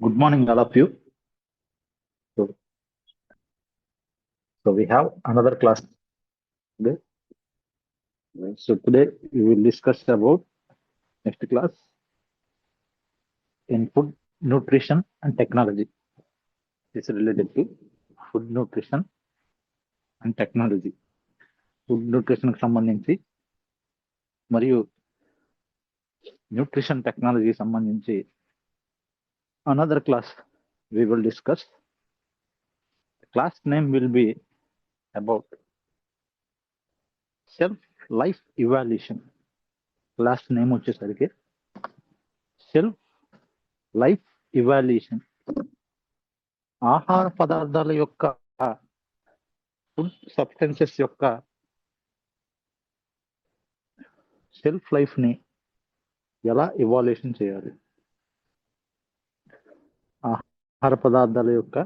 Good morning, all of you. So, so we have another class today. So today we will discuss about next class in food nutrition and technology. This is related to food nutrition and technology. Food nutrition కి సంబంధించి మరియు nutrition technology సంబంధించి another class we will discuss. The class name will be about self life evaluation. Class name వచ్చేసరికి self life evaluation. ఆహార పదార్థాల యొక్క food substances యొక్క self life ని ఎలా ఇవాల్యుయేషన్ చేయాలి, ఆహార పదార్థాల యొక్క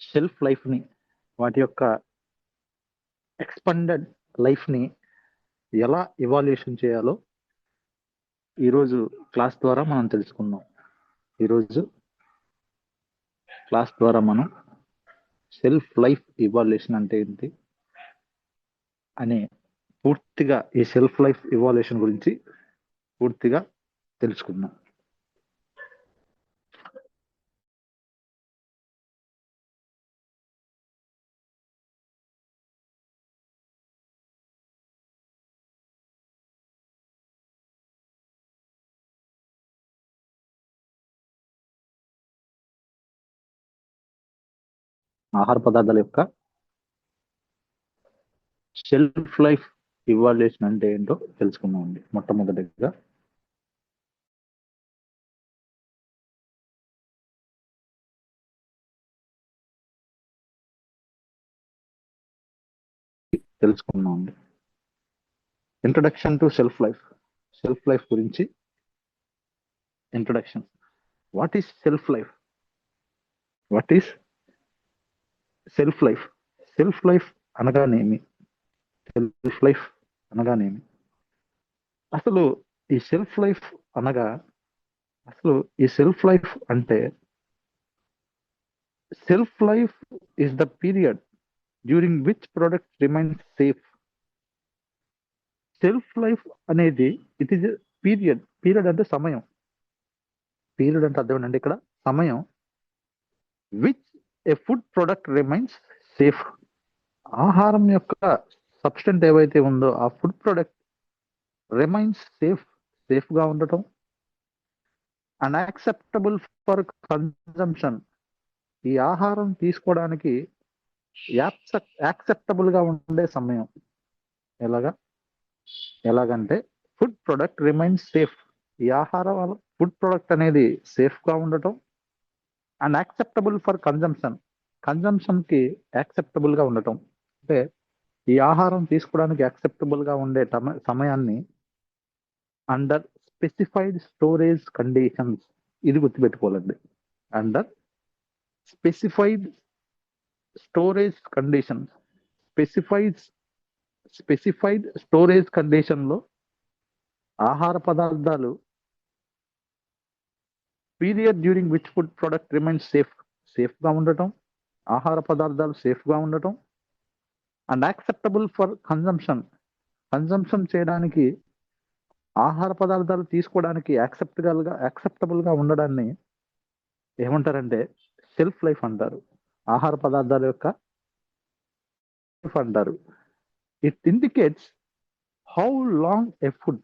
సెల్ఫ్ లైఫ్ ని, వాటి యొక్క ఎక్స్పాండెడ్ లైఫ్ ని ఎలా ఇవాల్యుయేషన్ చేయాలో ఈరోజు క్లాస్ ద్వారా మనం తెలుసుకుందాం. ఈరోజు క్లాస్ ద్వారా మనం సెల్ఫ్ లైఫ్ ఇవాల్యుయేషన్ అంటే ఏంటి అనే పూర్తిగా ఈ సెల్ఫ్ లైఫ్ ఇవాల్యుయేషన్ గురించి పూర్తిగా తెలుసుకుందాం. ఆహార పదార్థాల యొక్క సెల్ఫ్ లైఫ్ ఇవాల్యుయేషన్ అంటే ఏంటో తెలుసుకుందాం అండి. మొట్టమొదటిగా తెలుసుకుందాం అండి. Introduction to self life. Self life గురించి introduction. What is self life? What is self life? Self life అనగానేమి? సెల్ఫ్ లైఫ్ అనగానేమి? అసలు ఈ సెల్ఫ్ లైఫ్ అనగా, అసలు ఈ సెల్ఫ్ లైఫ్ అంటే, self life is the period during which product remains safe. Self life అనేది ఇట్ ఈస్ పీరియడ్. పీరియడ్ అంటే సమయం. పీరియడ్ అంటే అర్థం ఏంటంటే ఇక్కడ సమయం. Which a food product remains safe. ఆహారం యొక్క సబ్స్టెంట్ ఏవైతే ఉందో ఆ food product remains safe, safe గా ఉండటం. And acceptable for consumption. ఈ ఆహారం తీసుకోవడానికి యాక్సెప్టబుల్ గా ఉండే సమయం. ఎలాగంటే ఫుడ్ ప్రొడక్ట్ రిమైన్స్ సేఫ్. ఈ ఆహారం ఫుడ్ ప్రొడక్ట్ అనేది సేఫ్ గా ఉండటం. And acceptable for consumption. Consumption కి యాక్సెప్టబుల్ గా ఉండటం అంటే ఈ ఆహారం తీసుకోవడానికి యాక్సెప్టబుల్ గా ఉండే సమయాన్ని అండర్ స్పెసిఫైడ్ స్టోరేజ్ కండిషన్స్. ఇది గుర్తుపెట్టుకోవాలండి. Under specified storage conditions. Specified storage condition లో ఆహార పదార్థాలు period during which food product remains safe, safe గా ఉండటం. ఆహార పదార్థాలు సేఫ్ గా ఉండటం. And acceptable for consumption. Consumption చేయడానికి, ఆహార పదార్థాలు తీసుకోవడానికి యాక్సెప్టబుల్ గా ఉండడాన్ని ఏమంటారంటే సెల్ఫ్ లైఫ్ అంటారు. ఆహార పదార్థాల యొక్క లైఫ్ అంటారు. It indicates how long a food.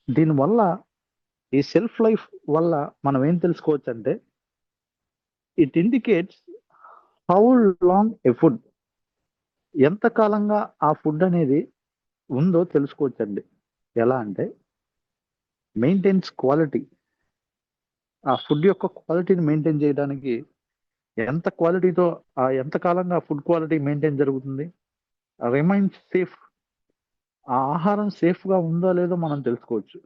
దీనివల్ల, ఈ సెల్ఫ్ లైఫ్ వల్ల మనం ఏం తెలుసుకోవచ్చు అంటే, it indicates how long a food, ఎంత కాలంగా ఆ ఫుడ్ అనేది ఉందో తెలుసుకోవచ్చండి. ఎలా అంటే మెయింటైన్స్ క్వాలిటీ. ఆ ఫుడ్ యొక్క క్వాలిటీని మెయింటైన్ చేయడానికి ఎంత క్వాలిటీతో, ఎంత కాలంగా ఫుడ్ క్వాలిటీ మెయింటైన్ జరుగుతుంది. Remains safe. ఆ ఆహారం సేఫ్ గా ఉందో లేదో మనం తెలుసుకోవచ్చు.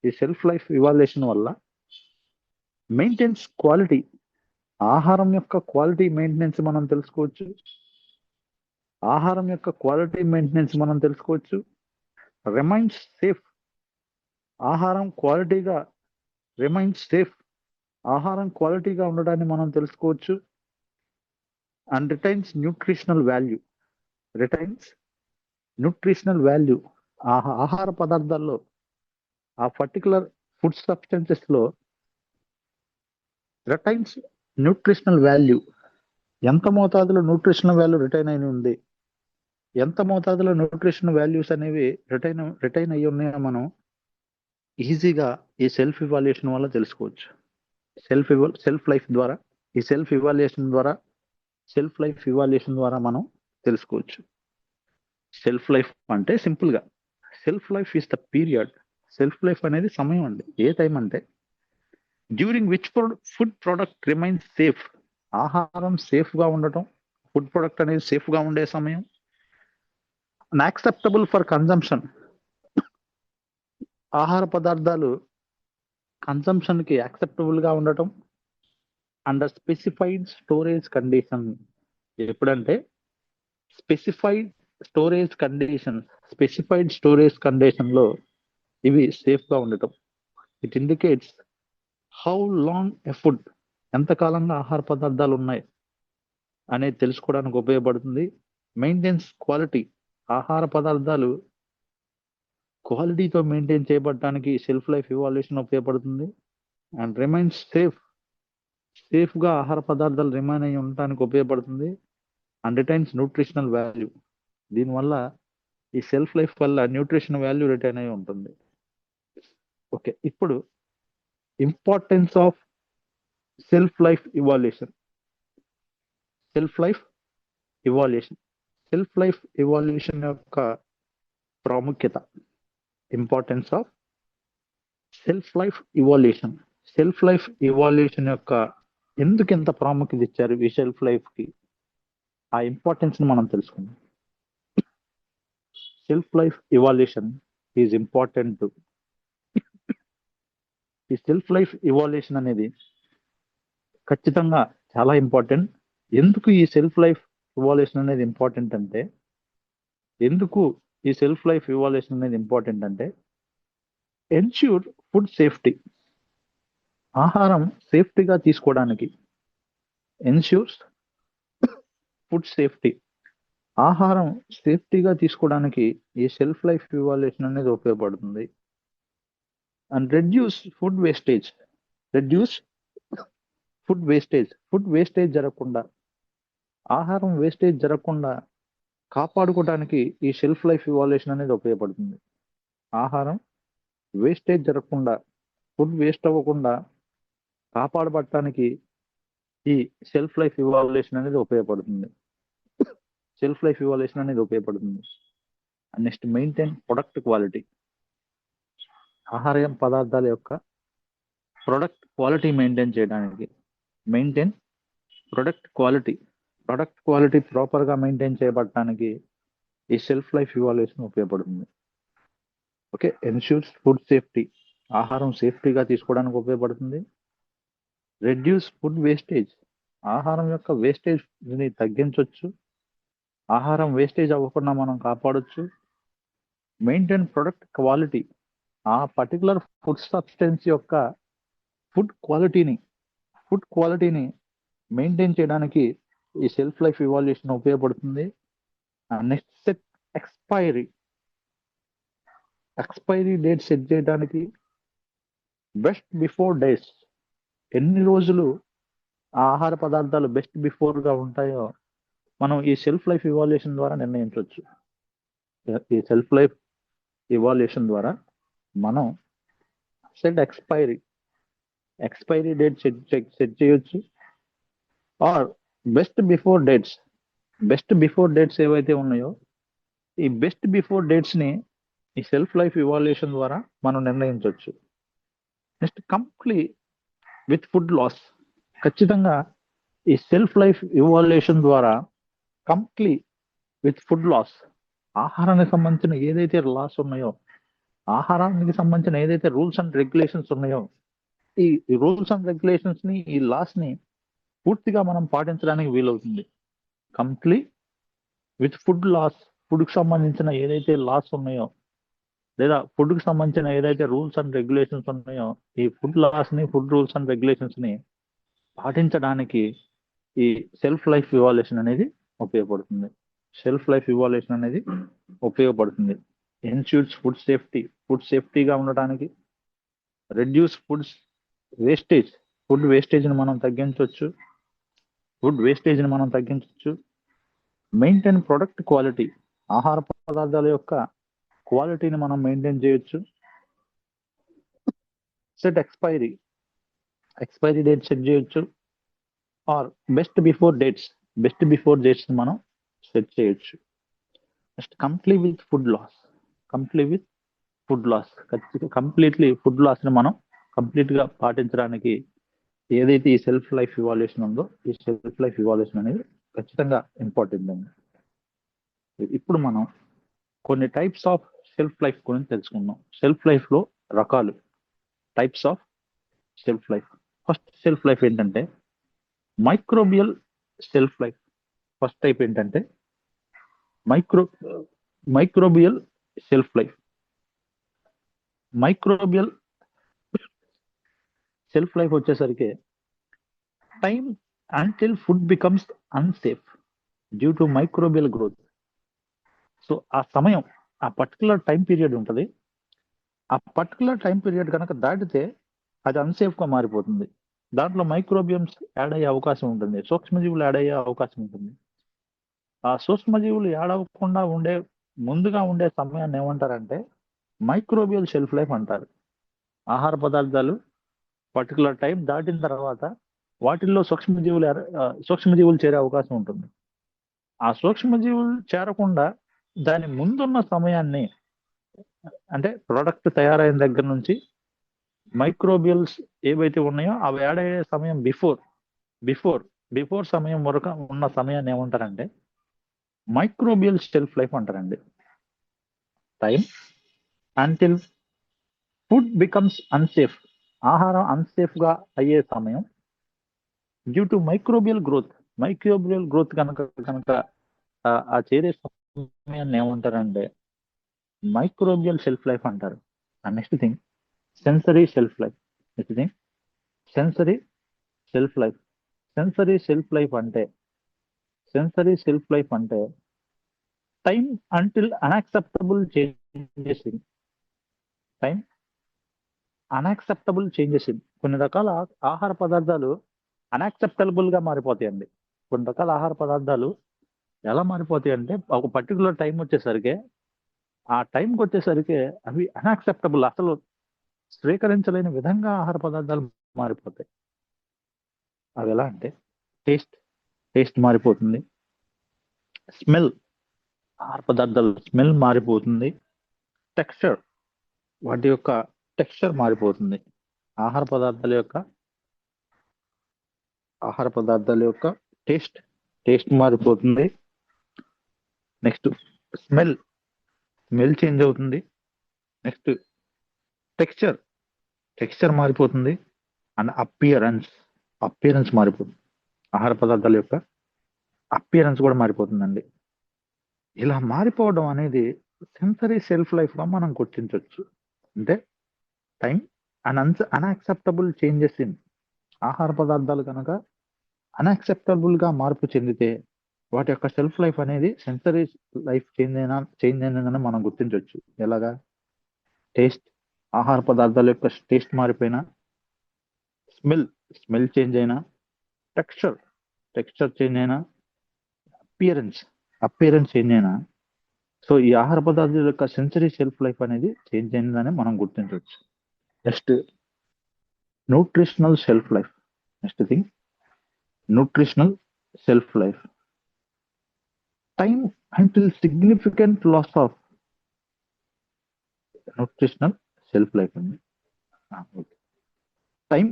ఈ సెల్ఫ్ లైఫ్ ఇవాల్యుయేషన్ వల్ల మెయింటైన్స్ క్వాలిటీ, ఆహారం యొక్క క్వాలిటీ మెయింటెనెన్స్ మనం తెలుసుకోవచ్చు. ఆహారం యొక్క క్వాలిటీ మెయింటెనెన్స్ మనం తెలుసుకోవచ్చు. Remains safe. ఆహారం క్వాలిటీగా రిమైన్స్ సేఫ్, ఆహారం క్వాలిటీగా ఉండడాన్ని మనం తెలుసుకోవచ్చు. And retains nutritional value. Retains nutritional value. ఆహార పదార్థాల్లో ఆ పర్టికులర్ ఫుడ్ సబ్స్టెన్సెస్ లో రిటైన్స్ న్యూట్రిషనల్ వాల్యూ. ఎంత మోతాదులో న్యూట్రిషనల్ వాల్యూ రిటైన్ అయిన ఉంది, ఎంత మోతాదులో న్యూట్రిషనల్ వాల్యూస్ అనేవి రిటైన్ అయ్యి ఉన్నాయో మనం ఈజీగా ఈ సెల్ఫ్ ఇవాల్యుయేషన్ వల్ల తెలుసుకోవచ్చు. సెల్ఫ్ లైఫ్ ద్వారా ఈ సెల్ఫ్ ఇవాల్యుయేషన్ ద్వారా మనం తెలుసుకోవచ్చు. సెల్ఫ్ లైఫ్ అంటే సింపుల్ గా self life is the period. Self life అనేది సమయం అండి. ఏ టైం అంటే during which food product remains safe. ఆహారం సేఫ్ గా ఉండటం, ఫుడ్ ప్రొడక్ట్ అనేది సేఫ్ గా ఉండే సమయం. And acceptable for consumption. ఆహార పదార్థాలు కన్జంప్షన్ కి యాక్సెప్టబుల్ గా ఉండటం అండర్ స్పెసిఫైడ్ స్టోరేజ్ కండిషన్. ఎప్పుడంటే స్పెసిఫైడ్ స్టోరేజ్ కండిషన్ లో ఇవి సేఫ్ గా ఉండటం. It indicates how long a food, ఎంతకాలంగా ఆహార పదార్థాలు ఉన్నాయి అనేది తెలుసుకోవడానికి ఉపయోగపడుతుంది. Maintains quality. ఆహార పదార్థాలు క్వాలిటీతో మెయింటైన్ చేయబడటానికి సెల్ఫ్ లైఫ్ ఇవాల్యుయేషన్ ఉపయోగపడుతుంది. అండ్ రిమైన్స్ సేఫ్ గా ఆహార పదార్థాలు రిమైన్ అయ్యి ఉండటానికి ఉపయోగపడుతుంది. And retains nutritional value. దీనివల్ల ఈ సెల్ఫ్ లైఫ్ వల్ల న్యూట్రిషన్ వాల్యూ రిటైన్ అయి ఉంటుంది. ఓకే, ఇప్పుడు importance of self life evaluation. Self life evaluation యొక్క ప్రాముఖ్యత. Importance of self life evaluation యొక్క ఎందుకు ఎంత ప్రాముఖ్యత ఇచ్చారు ఈ సెల్ఫ్ లైఫ్ కి, ఆ ఇంపార్టెన్స్ ని మనం తెలుసుకుందాం. Self life evaluation is important. ఈ సెల్ఫ్ లైఫ్ ఇవాల్యుయేషన్ అనేది ఖచ్చితంగా చాలా ఇంపార్టెంట్. ఎందుకు ఈ సెల్ఫ్ లైఫ్ ఇవాల్యుయేషన్ అనేది ఇంపార్టెంట్ అంటే ఎన్ష్యూర్ ఫుడ్ సేఫ్టీ. ఆహారం సేఫ్టీగా తీసుకోవడానికి ఎన్ష్యూర్స్ ఫుడ్ సేఫ్టీ. ఆహారం సేఫ్టీగా తీసుకోవడానికి ఈ సెల్ఫ్ లైఫ్ ఇవాల్యుయేషన్ అనేది ఉపయోగపడుతుంది. అండ్ రెడ్యూస్ ఫుడ్ వేస్టేజ్ జరగకుండా, ఆహారం వేస్టేజ్ జరగకుండా కాపాడుకోవడానికి ఈ సెల్ఫ్ లైఫ్ ఇవాల్యుయేషన్ అనేది ఉపయోగపడుతుంది. ఆహారం వేస్టేజ్ జరగకుండా, ఫుడ్ వేస్ట్ అవ్వకుండా కాపాడబడటానికి ఈ సెల్ఫ్ లైఫ్ ఇవాల్యుయేషన్ అనేది ఉపయోగపడుతుంది. Next maintain product quality. ఆహార పదార్థాల యొక్క ప్రొడక్ట్ క్వాలిటీ మెయింటైన్ చేయడానికి ప్రొడక్ట్ క్వాలిటీ ప్రాపర్ గా మెయింటైన్ చేయబడటానికి ఈ సెల్ఫ్ లైఫ్ ఇవాల్యుయేషన్ ఉపయోగపడుతుంది. Okay, ensures food safety. ఆహారం సేఫ్టీగా తీసుకోవడానికి ఉపయోగపడుతుంది. Reduce food wastage. ఆహారం యొక్క వేస్టేజ్ ని తగ్గించవచ్చు. ఆహారం వేస్టేజ్ అవ్వకుండా మనం కాపాడొచ్చు. Maintain product quality. ఆ పర్టికులర్ ఫుడ్ సబ్స్టెన్స్ యొక్క ఫుడ్ క్వాలిటీని మెయింటైన్ చేయడానికి ఈ సెల్ఫ్ లైఫ్ ఇవాల్యుయేషన్ ఉపయోగపడుతుంది. Next set expiry date set చేయడానికి. Best before dates. ఎన్ని రోజులు ఆ ఆహార పదార్థాలు బెస్ట్ బిఫోర్ గా ఉంటాయో మనం ఈ సెల్ఫ్ లైఫ్ ఇవాల్యుయేషన్ ద్వారా నిర్ణయించవచ్చు. ఈ సెల్ఫ్ లైఫ్ ఇవాల్యుయేషన్ ద్వారా మనం సెట్ ఎక్స్పైరీ డేట్ సెట్ చేయొచ్చు. ఆర్ బెస్ట్ బిఫోర్ డేట్స్ ఏవైతే ఉన్నాయో ఈ బెస్ట్ బిఫోర్ డేట్స్ ని ఈ సెల్ఫ్ లైఫ్ ఇవాల్యుయేషన్ ద్వారా మనం నిర్ణయించవచ్చు. Next complete with food laws. ఖచ్చితంగా ఈ సెల్ఫ్ లైఫ్ ఇవాల్యుయేషన్ ద్వారా కంప్లీట్ విత్ ఫుడ్ లాస్, ఆహారానికి సంబంధించిన ఏదైతే లాస్ ఉన్నాయో, ఆహారానికి సంబంధించిన ఏదైతే రూల్స్ అండ్ రెగ్యులేషన్స్ ఉన్నాయో ఈ రూల్స్ అండ్ రెగ్యులేషన్స్ ని, ఈ లాస్ ని పూర్తిగా మనం పాటించడానికి వీలవుతుంది. Complete with food laws. Food కి సంబంధించిన ఏదైతే లాస్ ఉన్నాయో లేదా ఫుడ్ కి సంబంధించిన ఏదైతే రూల్స్ అండ్ రెగ్యులేషన్స్ ఉన్నాయో ఈ ఫుడ్ లాస్ ని ఫుడ్ రూల్స్ అండ్ రెగ్యులేషన్స్ ని పాటించడానికి ఈ సెల్ఫ్ లైఫ్ ఇవాల్యుయేషన్ అనేది ఉపయోగపడుతుంది. సెల్ఫ్ లైఫ్ ఇవాల్యుయేషన్ అనేది ఉపయోగపడుతుంది. ఎన్ష్యూర్స్ ఫుడ్ సేఫ్టీగా ఉండటానికి, రెడ్యూస్ ఫుడ్స్ వేస్టేజ్ ఫుడ్ వేస్టేజ్ని మనం తగ్గించవచ్చు. మెయింటైన్ ప్రొడక్ట్ క్వాలిటీ, ఆహార పదార్థాల యొక్క క్వాలిటీని మనం మెయింటైన్ చేయొచ్చు. సెట్ ఎక్స్పైరీ డేట్ సెట్ చేయొచ్చు. ఆర్ బెస్ట్ బిఫోర్ డేట్స్ మనం సెట్ చేయొచ్చు. నెక్స్ట్ కంప్లీట్లీ ఫుడ్ లాస్ ని మనం కంప్లీట్ గా పాటించడానికి ఏదైతే ఈ సెల్ఫ్ లైఫ్ ఇవాల్యుయేషన్ ఉందో ఈ సెల్ఫ్ లైఫ్ ఇవాల్యుయేషన్ అనేది ఖచ్చితంగా ఇంపార్టెంట్ అండి. ఇప్పుడు మనం కొన్ని టైప్స్ ఆఫ్ సెల్ఫ్ లైఫ్ గురించి తెలుసుకుందాం. సెల్ఫ్ లైఫ్ లో రకాలు, types of self life. First self life ఏంటంటే microbial self life. First type ఏంటంటే microbial self life. Microbial self life వచ్చేసరికి time until food becomes unsafe due to microbial growth. So ఆ particular time period ఉంటుంది. ఆ particular time period కనుక దాటితే అది unsafe గా మారిపోతుంది. దాంట్లో మైక్రోబియమ్స్ యాడ్ అయ్యే అవకాశం ఉంటుంది, సూక్ష్మజీవులు యాడ్ అయ్యే అవకాశం ఉంటుంది. ఆ సూక్ష్మజీవులు యాడ్ అవ్వకుండా ముందుగా ఉండే సమయాన్ని ఏమంటారంటే మైక్రోబియల్ షెల్ఫ్ లైఫ్ అంటారు. ఆహార పదార్థాలు పర్టికులర్ టైం దాటిన తర్వాత వాటిల్లో సూక్ష్మజీవులు చేరే అవకాశం ఉంటుంది. ఆ సూక్ష్మజీవులు చేరకుండా దాని ముందున్న సమయాన్ని, అంటే ప్రోడక్ట్ తయారైన దగ్గర నుంచి మైక్రోబియల్స్ ఏవైతే ఉన్నాయో అవి యాడ్ అయ్యే సమయం బిఫోర్ సమయం వరకు ఉన్న సమయాన్ని ఏమంటారంటే మైక్రోబియల్ షెల్ఫ్ లైఫ్ అంటారండి. Time until food becomes unsafe, ఆహారం అన్సేఫ్ గా అయ్యే సమయం డ్యూ టు మైక్రోబియల్ గ్రోత్ కనుక ఆ చేరే సమయాన్ని ఏమంటారంటే మైక్రోబియల్ షెల్ఫ్ లైఫ్ అంటారు. Next thing sensory shelf life. Sensory shelf life అంటే time until unacceptable changes in కొన్ని రకాల ఆహార పదార్థాలు అన్యాక్సెప్టబుల్ గా మారిపోతాయండి. కొన్ని రకాల ఆహార పదార్థాలు ఎలా మారిపోతాయి అంటే ఒక పర్టికులర్ టైం వచ్చేసరికి అవి అన్యాక్సెప్టబుల్, అసలు స్వీకరించలేని విధంగా ఆహార పదార్థాలు మారిపోతాయి. అవి ఎలా అంటే టేస్ట్ మారిపోతుంది, స్మెల్, ఆహార పదార్థాల స్మెల్ మారిపోతుంది, టెక్స్చర్, వాటి యొక్క టెక్స్చర్ మారిపోతుంది. ఆహార పదార్థాల యొక్క టేస్ట్ మారిపోతుంది. నెక్స్ట్ స్మెల్ చేంజ్ అవుతుంది. నెక్స్ట్ టెక్స్చర్ మారిపోతుంది. అండ్ అపియరెన్స్ మారిపోతుంది. ఆహార పదార్థాల యొక్క అపియరెన్స్ కూడా మారిపోతుందండి. ఇలా మారిపోవడం అనేది సెన్సరీ సెల్ఫ్ లైఫ్ గా మనం గుర్తించవచ్చు. అంటే time and unacceptable changes in, ఆహార పదార్థాలు కనుక అన్యాక్సెప్టబుల్ గా మార్పు చెందితే వాటి యొక్క సెల్ఫ్ లైఫ్ అనేది సెన్సరీ లైఫ్ చేంజ్ అయిందని మనం గుర్తించవచ్చు. ఎలాగా? ఆహార పదార్థాల యొక్క టేస్ట్ మారిపోయినా, స్మెల్ చేంజ్ అయినా, టెక్స్చర్ చేంజ్ అయినా, అపియరెన్స్ చేంజ్ అయినా, సో ఈ ఆహార పదార్థాల యొక్క సెన్సరీ సెల్ఫ్ లైఫ్ అనేది చేంజ్ అయిందని మనం గుర్తించవచ్చు. Next nutritional self life. Nutritional self life time until significant loss of nutritional self life అండి. Time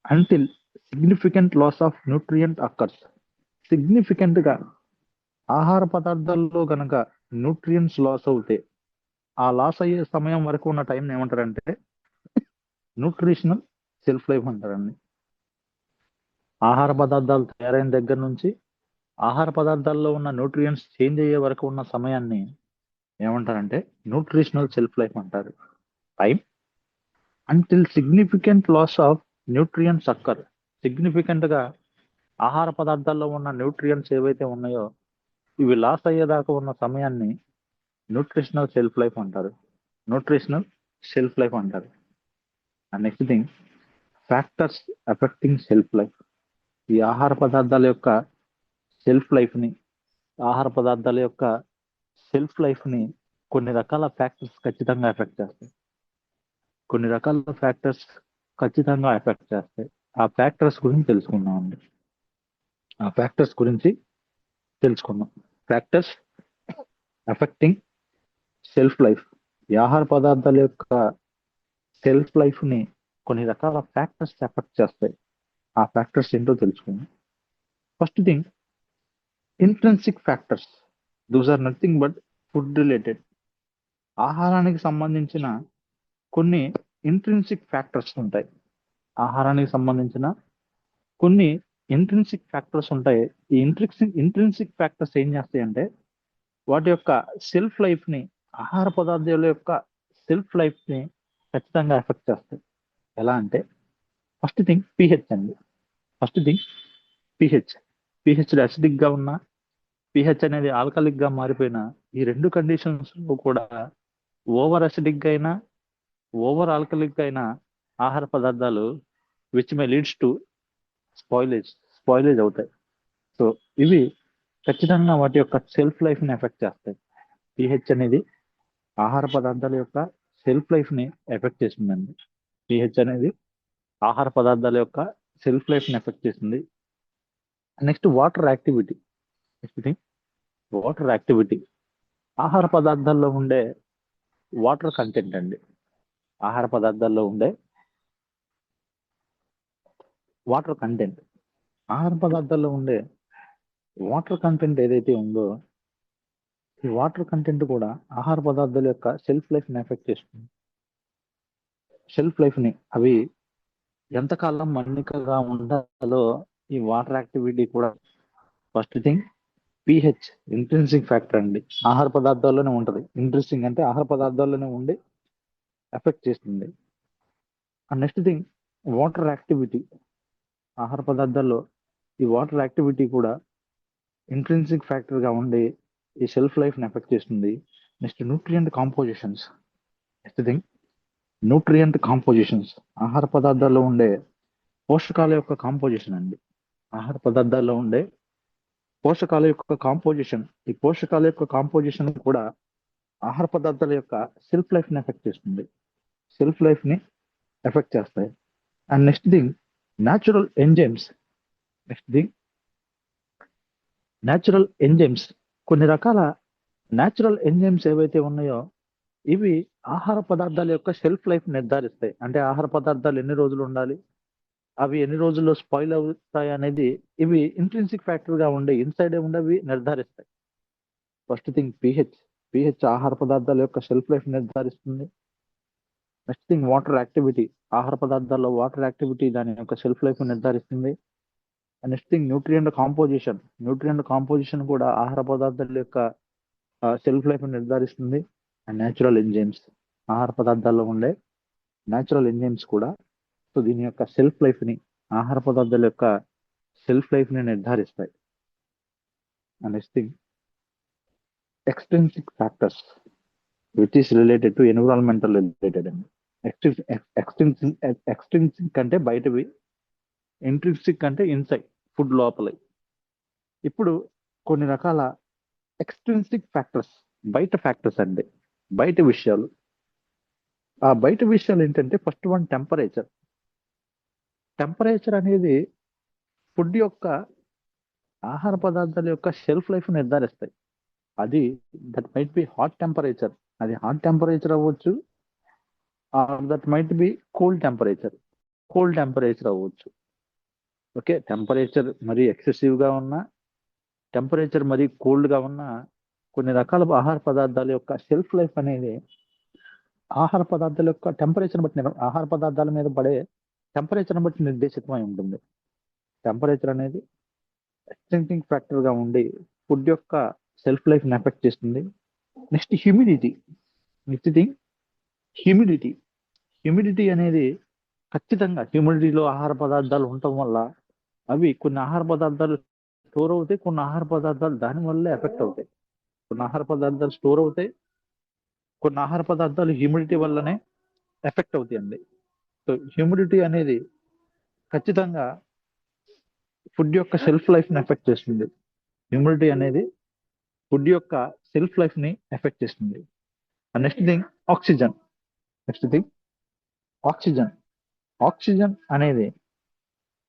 until significant loss of nutrient occurs. Significant గా ఆహార పదార్థాల్లో కనుక న్యూట్రియంట్స్ లాస్ అవుతే ఆ లాస్ అయ్యే సమయం వరకు ఉన్న టైం ఏమంటారంటే న్యూట్రిషనల్ సెల్ఫ్ లైఫ్ అంటారండి. ఆహార పదార్థాలు తయారైన దగ్గర నుంచి ఆహార పదార్థాల్లో ఉన్న న్యూట్రియంట్స్ చేంజ్ అయ్యే వరకు ఉన్న సమయాన్ని ఏమంటారంటే న్యూట్రిషనల్ షెల్ఫ్ లైఫ్ అంటారు. Time until significant loss of nutrients occur. Significant గా ఆహార పదార్థాల్లో ఉన్న న్యూట్రియంట్స్ ఏవైతే ఉన్నాయో ఇవి లాస్ అయ్యేదాకా ఉన్న సమయాన్ని న్యూట్రిషనల్ షెల్ఫ్ లైఫ్ అంటారు. న్యూట్రిషనల్ షెల్ఫ్ లైఫ్ అంటారు. And next thing, factors affecting shelf life. ఈ ఆహార పదార్థాల యొక్క షెల్ఫ్ లైఫ్ ని ఆహార పదార్థాల యొక్క షెల్ఫ్ లైఫ్ ని కొన్ని రకాల ఫ్యాక్టర్స్ ఖచ్చితంగా ఎఫెక్ట్ చేస్తాయి. కొన్ని రకాల ఫ్యాక్టర్స్ ఖచ్చితంగా ఎఫెక్ట్ చేస్తాయి. ఆ ఫ్యాక్టర్స్ గురించి తెలుసుకుందాం అండి. ఆ ఫ్యాక్టర్స్ గురించి తెలుసుకుందాం. Factors affecting shelf life. ఈ ఆహార పదార్థాల యొక్క షెల్ఫ్ లైఫ్ ని కొన్ని రకాల ఫ్యాక్టర్స్ ఎఫెక్ట్ చేస్తాయి. ఆ ఫ్యాక్టర్స్ ఏంటో తెలుసుకుందాం. First thing, intrinsic factors. Those are nothing but food related. ఆహారానికి సంబంధించిన కొన్ని ఇంట్రెన్సిక్ ఫ్యాక్టర్స్ ఉంటాయి. ఆహారానికి సంబంధించిన కొన్ని ఇంట్రెన్సిక్ ఫ్యాక్టర్స్ ఉంటాయి. ఈ ఇంట్రెన్సిక్ ఫ్యాక్టర్స్ ఏం చేస్తాయంటే వాటి యొక్క షెల్ఫ్ లైఫ్ ని, ఆహార పదార్థాల యొక్క షెల్ఫ్ లైఫ్ ని ఖచ్చితంగా ఎఫెక్ట్ చేస్తాయి. ఎలా అంటే ఫస్ట్ థింగ్ పిహెచ్ అండి. First thing pH. PH acidic గా ఉన్న, పిహెచ్ అనేది ఆల్కలిక్ గా మారిపోయిన ఈ రెండు కండిషన్స్ లో కూడా ఓవర్ అసిడిక్ అయినా ఓవర్ ఆల్కలిక్ అయిన ఆహార పదార్థాలు which may leads to spoilage అవుతాయి. సో ఇవి ఖచ్చితంగా వాటి యొక్క షెల్ఫ్ లైఫ్ ని ఎఫెక్ట్ చేస్తాయి. పిహెచ్ అనేది ఆహార పదార్థాల యొక్క షెల్ఫ్ లైఫ్ ని ఎఫెక్ట్ చేస్తుందండి. పిహెచ్ అనేది ఆహార పదార్థాల యొక్క షెల్ఫ్ లైఫ్ ని ఎఫెక్ట్ చేస్తుంది. Next water activity. Next thing water activity. ఆహార పదార్థాల్లో ఉండే వాటర్ కంటెంట్ అండి. ఆహార పదార్థాల్లో ఉండే వాటర్ కంటెంట్. ఆహార పదార్థాల్లో ఉండే వాటర్ కంటెంట్ ఏదైతే ఉందో ఈ వాటర్ కంటెంట్ కూడా ఆహార పదార్థాల యొక్క షెల్ఫ్ లైఫ్ ని ఎఫెక్ట్ చేస్తుంది. షెల్ఫ్ లైఫ్ ని అవి ఎంతకాలం మన్నికగా ఉండాలో ఈ వాటర్ యాక్టివిటీ కూడా. First thing pH intrinsic factor అండి. ఆహార పదార్థాల్లోనే ఉంటది. ఇంట్రెస్టింగ్ అంటే ఆహార పదార్థాల్లోనే ఉండి ఎఫెక్ట్ చేస్తుంది. And next thing water activity. ఆహార పదార్థాల్లో ఈ వాటర్ యాక్టివిటీ కూడా ఇంట్రెన్సిక్ ఫ్యాక్టర్ గా ఉండి ఈ షెల్ఫ్ లైఫ్ ని ఎఫెక్ట్ చేస్తుంది. Next nutrient compositions. Next thing nutrient compositions. ఆహార పదార్థాల్లో ఉండే పోషకాల యొక్క కాంపోజిషన్ అండి. ఆహార పదార్థాల్లో ఉండే పోషకాల యొక్క కాంపోజిషన్. ఈ పోషకాల యొక్క కాంపోజిషన్ కూడా ఆహార పదార్థాల యొక్క షెల్ఫ్ లైఫ్ ని ఎఫెక్ట్ చేస్తుంది. షెల్ఫ్ లైఫ్ ని ఎఫెక్ట్ చేస్తాయి. And next thing natural enzymes. Next thing natural enzymes. కొన్ని రకాల న్యాచురల్ ఎంజైమ్స్ ఏవైతే ఉన్నాయో ఇవి ఆహార పదార్థాల యొక్క షెల్ఫ్ లైఫ్ నిర్ధారిస్తాయి. అంటే ఆహార పదార్థాలు ఎన్ని రోజులు ఉండాలి, అవి ఎన్ని రోజుల్లో స్పాయిల్ అవుతాయి అనేది ఇవి ఇంట్రెన్సిక్ ఫ్యాక్టర్ గా ఉండే ఇన్సైడ్ ఉండేవి నిర్ధారిస్తాయి. First thing pH. పిహెచ్ ఆహార పదార్థాల యొక్క షెల్ఫ్ లైఫ్ నిర్ధారిస్తుంది. Next thing water activity. ఆహార పదార్థాల్లో వాటర్ యాక్టివిటీ దాని యొక్క షెల్ఫ్ లైఫ్ నిర్ధారిస్తుంది. Next thing nutrient composition. Nutrient composition కూడా ఆహార పదార్థాల యొక్క షెల్ఫ్ లైఫ్ నిర్ధారిస్తుంది. And natural enzymes. ఆహార పదార్థాల్లో ఉండే న్యాచురల్ ఎంజైమ్స్ కూడా సో దీని యొక్క షెల్ఫ్ లైఫ్ ని, ఆహార పదార్థాల యొక్క షెల్ఫ్ లైఫ్ ని నిర్ధారిస్తాయి. And next thing extrinsic factors which is related to environmental related అండి. ఎక్స్ట్రిన్సిక్ అంటే బయటవి, ఇంట్రిన్సిక్ అంటే ఇన్సైడ్ ఫుడ్ లోపల. ఇప్పుడు కొన్ని రకాల ఎక్స్ట్రిన్సిక్ ఫ్యాక్టర్స్, బయట ఫ్యాక్టర్స్ అండి, బయట విషయాలు. ఆ బయట విషయాలు ఏంటంటే ఫస్ట్ వన్ టెంపరేచర్. టెంపరేచర్ అనేది ఫుడ్ యొక్క ఆహార పదార్థాల యొక్క షెల్ఫ్ లైఫ్ నిర్ధారిస్తాయి. అది that might be hot temperature. అది హాట్ టెంపరేచర్ అవ్వచ్చు, that might be cold temperature అవ్వచ్చు. ఓకే, టెంపరేచర్ మరీ ఎక్సెసివ్ గా ఉన్నా, టెంపరేచర్ మరీ కోల్డ్ గా ఉన్నా కొన్ని రకాల ఆహార పదార్థాల యొక్క షెల్ఫ్ లైఫ్ అనేది ఆహార పదార్థాల యొక్క టెంపరేచర్ బట్టి ఆహార పదార్థాల మీద పడే టెంపరేచర్ బట్టి నిర్దేశితమై ఉంటుంది. టెంపరేచర్ అనేది ఎక్స్టెంటింగ్ ఫ్యాక్టర్ గా ఉండి ఫుడ్ యొక్క షెల్ఫ్ లైఫ్ ని ఎఫెక్ట్ చేస్తుంది. Next humidity. Next thing humidity అనేది ఖచ్చితంగా హ్యూమిడిటీలో ఆహార పదార్థాలు ఉండటం వల్ల అవి కొన్ని ఆహార పదార్థాలు స్టోర్ అవుతాయి, కొన్ని ఆహార పదార్థాలు దాని వల్లే ఎఫెక్ట్ అవుతాయి. కొన్ని ఆహార పదార్థాలు స్టోర్ అవుతాయి, కొన్ని ఆహార పదార్థాలు హ్యూమిడిటీ వల్లనే ఎఫెక్ట్ అవుతాయండి. సో హ్యూమిడిటీ అనేది ఖచ్చితంగా ఫుడ్ యొక్క షెల్ఫ్ లైఫ్ ని ఎఫెక్ట్ చేస్తుంది. హ్యూమిడిటీ అనేది ఫుడ్ యొక్క షెల్ఫ్ లైఫ్ ని ఎఫెక్ట్ చేస్తుంది. Next thing oxygen. Next thing oxygen అనేది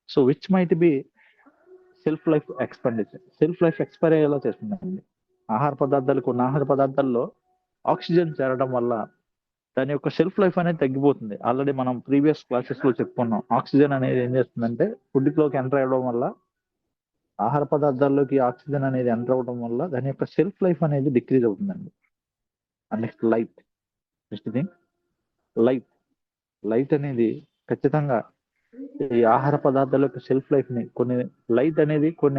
so which might be self life expire అయ్యేలా చేస్తుందండి. కొన్ని ఆహార పదార్థాల్లో ఆక్సిజన్ చేరడం వల్ల దాని యొక్క షెల్ఫ్ లైఫ్ అనేది తగ్గిపోతుంది. ఆల్రెడీ మనం ప్రీవియస్ క్లాసెస్ లో చెప్పుకున్నాం. ఆక్సిజన్ అనేది ఏం చేస్తుందంటే ఫుడ్ లోకి ఎంటర్ అవ్వడం వల్ల, ఆహార పదార్థాల్లోకి ఆక్సిజన్ అనేది ఎంటర్ అవ్వడం వల్ల దాని యొక్క షెల్ఫ్ లైఫ్ అనేది డిక్రీజ్ అవుతుందండి. నెక్స్ట్ నెక్స్ట్ థింగ్ లైట్ అనేది ఖచ్చితంగా ఈ ఆహార పదార్థాల యొక్క షెల్ఫ్ లైఫ్ ని కొన్ని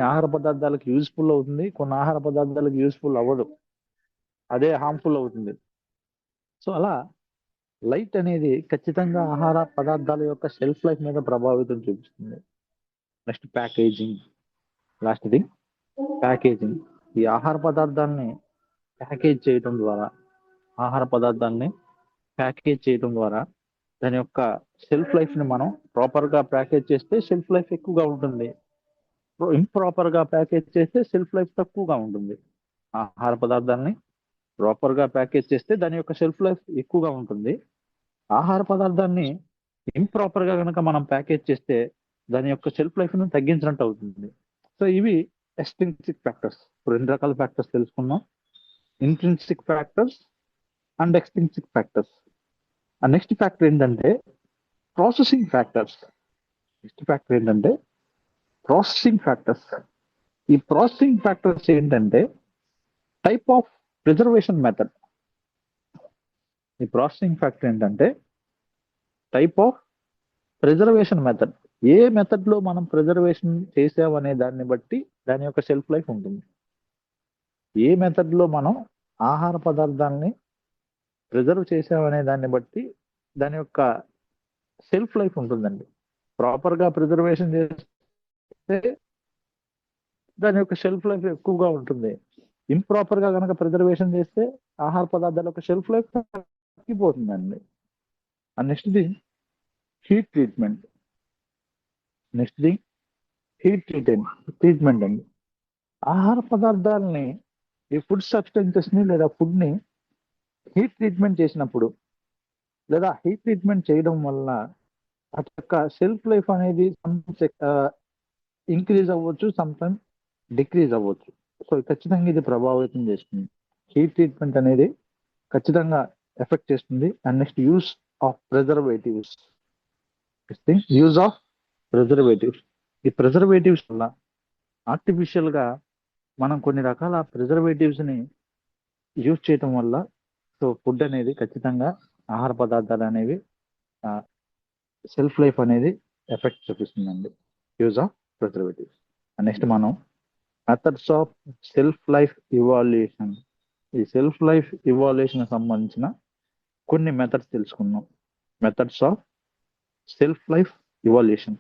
ఆహార పదార్థాలకు యూజ్ఫుల్ అవుతుంది, కొన్ని ఆహార పదార్థాలకు యూజ్ఫుల్ అవ్వదు, అదే హార్మ్ఫుల్ అవుతుంది. సో అలా లైట్ అనేది ఖచ్చితంగా ఆహార పదార్థాల యొక్క షెల్ఫ్ లైఫ్ మీద ప్రభావితం చూపిస్తుంది. Next last thing packaging. ఈ ఆహార పదార్థాలని ప్యాకేజ్ చేయడం ద్వారా దాని యొక్క షెల్ఫ్ లైఫ్ ని మనం ప్రాపర్ గా ప్యాకేజ్ చేస్తే షెల్ఫ్ లైఫ్ ఎక్కువగా ఉంటుంది, ఇంప్రాపర్ గా ప్యాకేజ్ చేస్తే షెల్ఫ్ లైఫ్ తక్కువగా ఉంటుంది. ఆహార పదార్థాలని ప్రాపర్ గా ప్యాకేజ్ చేస్తే దాని యొక్క షెల్ఫ్ లైఫ్ ఎక్కువగా ఉంటుంది. ఆహార పదార్థాన్ని ఇంప్రాపర్ గా కనుక మనం ప్యాకేజ్ చేస్తే దాని యొక్క షెల్ఫ్ లైఫ్ ను తగ్గించినట్టు అవుతుంది. సో ఇవి ఎక్స్ట్రిన్సిక్ ఫ్యాక్టర్స్. రెండు రకాల ఫ్యాక్టర్స్ తెలుసుకున్నాం, intrinsic factors and extrinsic factors. Next factor ఏంటంటే ప్రాసెసింగ్ ఫ్యాక్టర్స్. ఈ ప్రాసెసింగ్ ఫ్యాక్టర్స్ ఏంటంటే type of preservation method. A method లో మనం ప్రిజర్వేషన్ చేసామనే దాన్ని బట్టి దాని యొక్క షెల్ఫ్ లైఫ్ ఉంటుంది. ఏ మెథడ్ లో మనం ఆహార పదార్థాలని ప్రిజర్వ్ చేసామనే దాన్ని బట్టి దాని యొక్క షెల్ఫ్ లైఫ్ ఉంటుందండి. ప్రాపర్ గా ప్రిజర్వేషన్ చేస్తే దాని యొక్క షెల్ఫ్ లైఫ్ ఎక్కువగా ఉంటుంది. ఇంప్రాపర్ గా కనుక ప్రిజర్వేషన్ చేస్తే ఆహార పదార్థాల యొక్క షెల్ఫ్ లైఫ్ తగ్గిపోతుందండి. నెక్స్ట్ థింగ్ హీట్ ట్రీట్మెంట్ అండి. ఆహార పదార్థాలని, ఈ ఫుడ్ సబ్స్టెన్సెస్ ని లేదా ఫుడ్ ని హీట్ ట్రీట్మెంట్ చేసినప్పుడు లేదా హీట్ ట్రీట్మెంట్ చేయడం వల్ల వాటి యొక్క షెల్ఫ్ లైఫ్ అనేది ఇంక్రీజ్ అవ్వచ్చు, సమ్టైమ్స్ డిక్రీజ్ అవ్వచ్చు. సో ఖచ్చితంగా ఇది ప్రభావితం చేస్తుంది. హీట్ ట్రీట్మెంట్ అనేది ఖచ్చితంగా ఎఫెక్ట్ చేస్తుంది. And next use of preservatives. ఈ ప్రిజర్వేటివ్స్ వల్ల ఆర్టిఫిషియల్ గా మనం కొన్ని రకాల ప్రిజర్వేటివ్స్ ని యూజ్ చేయటం వల్ల సో ఫుడ్ అనేది ఖచ్చితంగా ఆహార పదార్థాలు అనేవి షెల్ఫ్ లైఫ్ అనేది ఎఫెక్ట్ చూపిస్తుందండి. Use of preservatives. నెక్స్ట్ మనం methods of self life evaluation. ఈ సెల్ఫ్ లైఫ్ ఇవాల్యుయేషన్ సంబంధించిన కొన్ని మెథడ్స్ తెలుసుకున్నాం. Methods of self life evaluation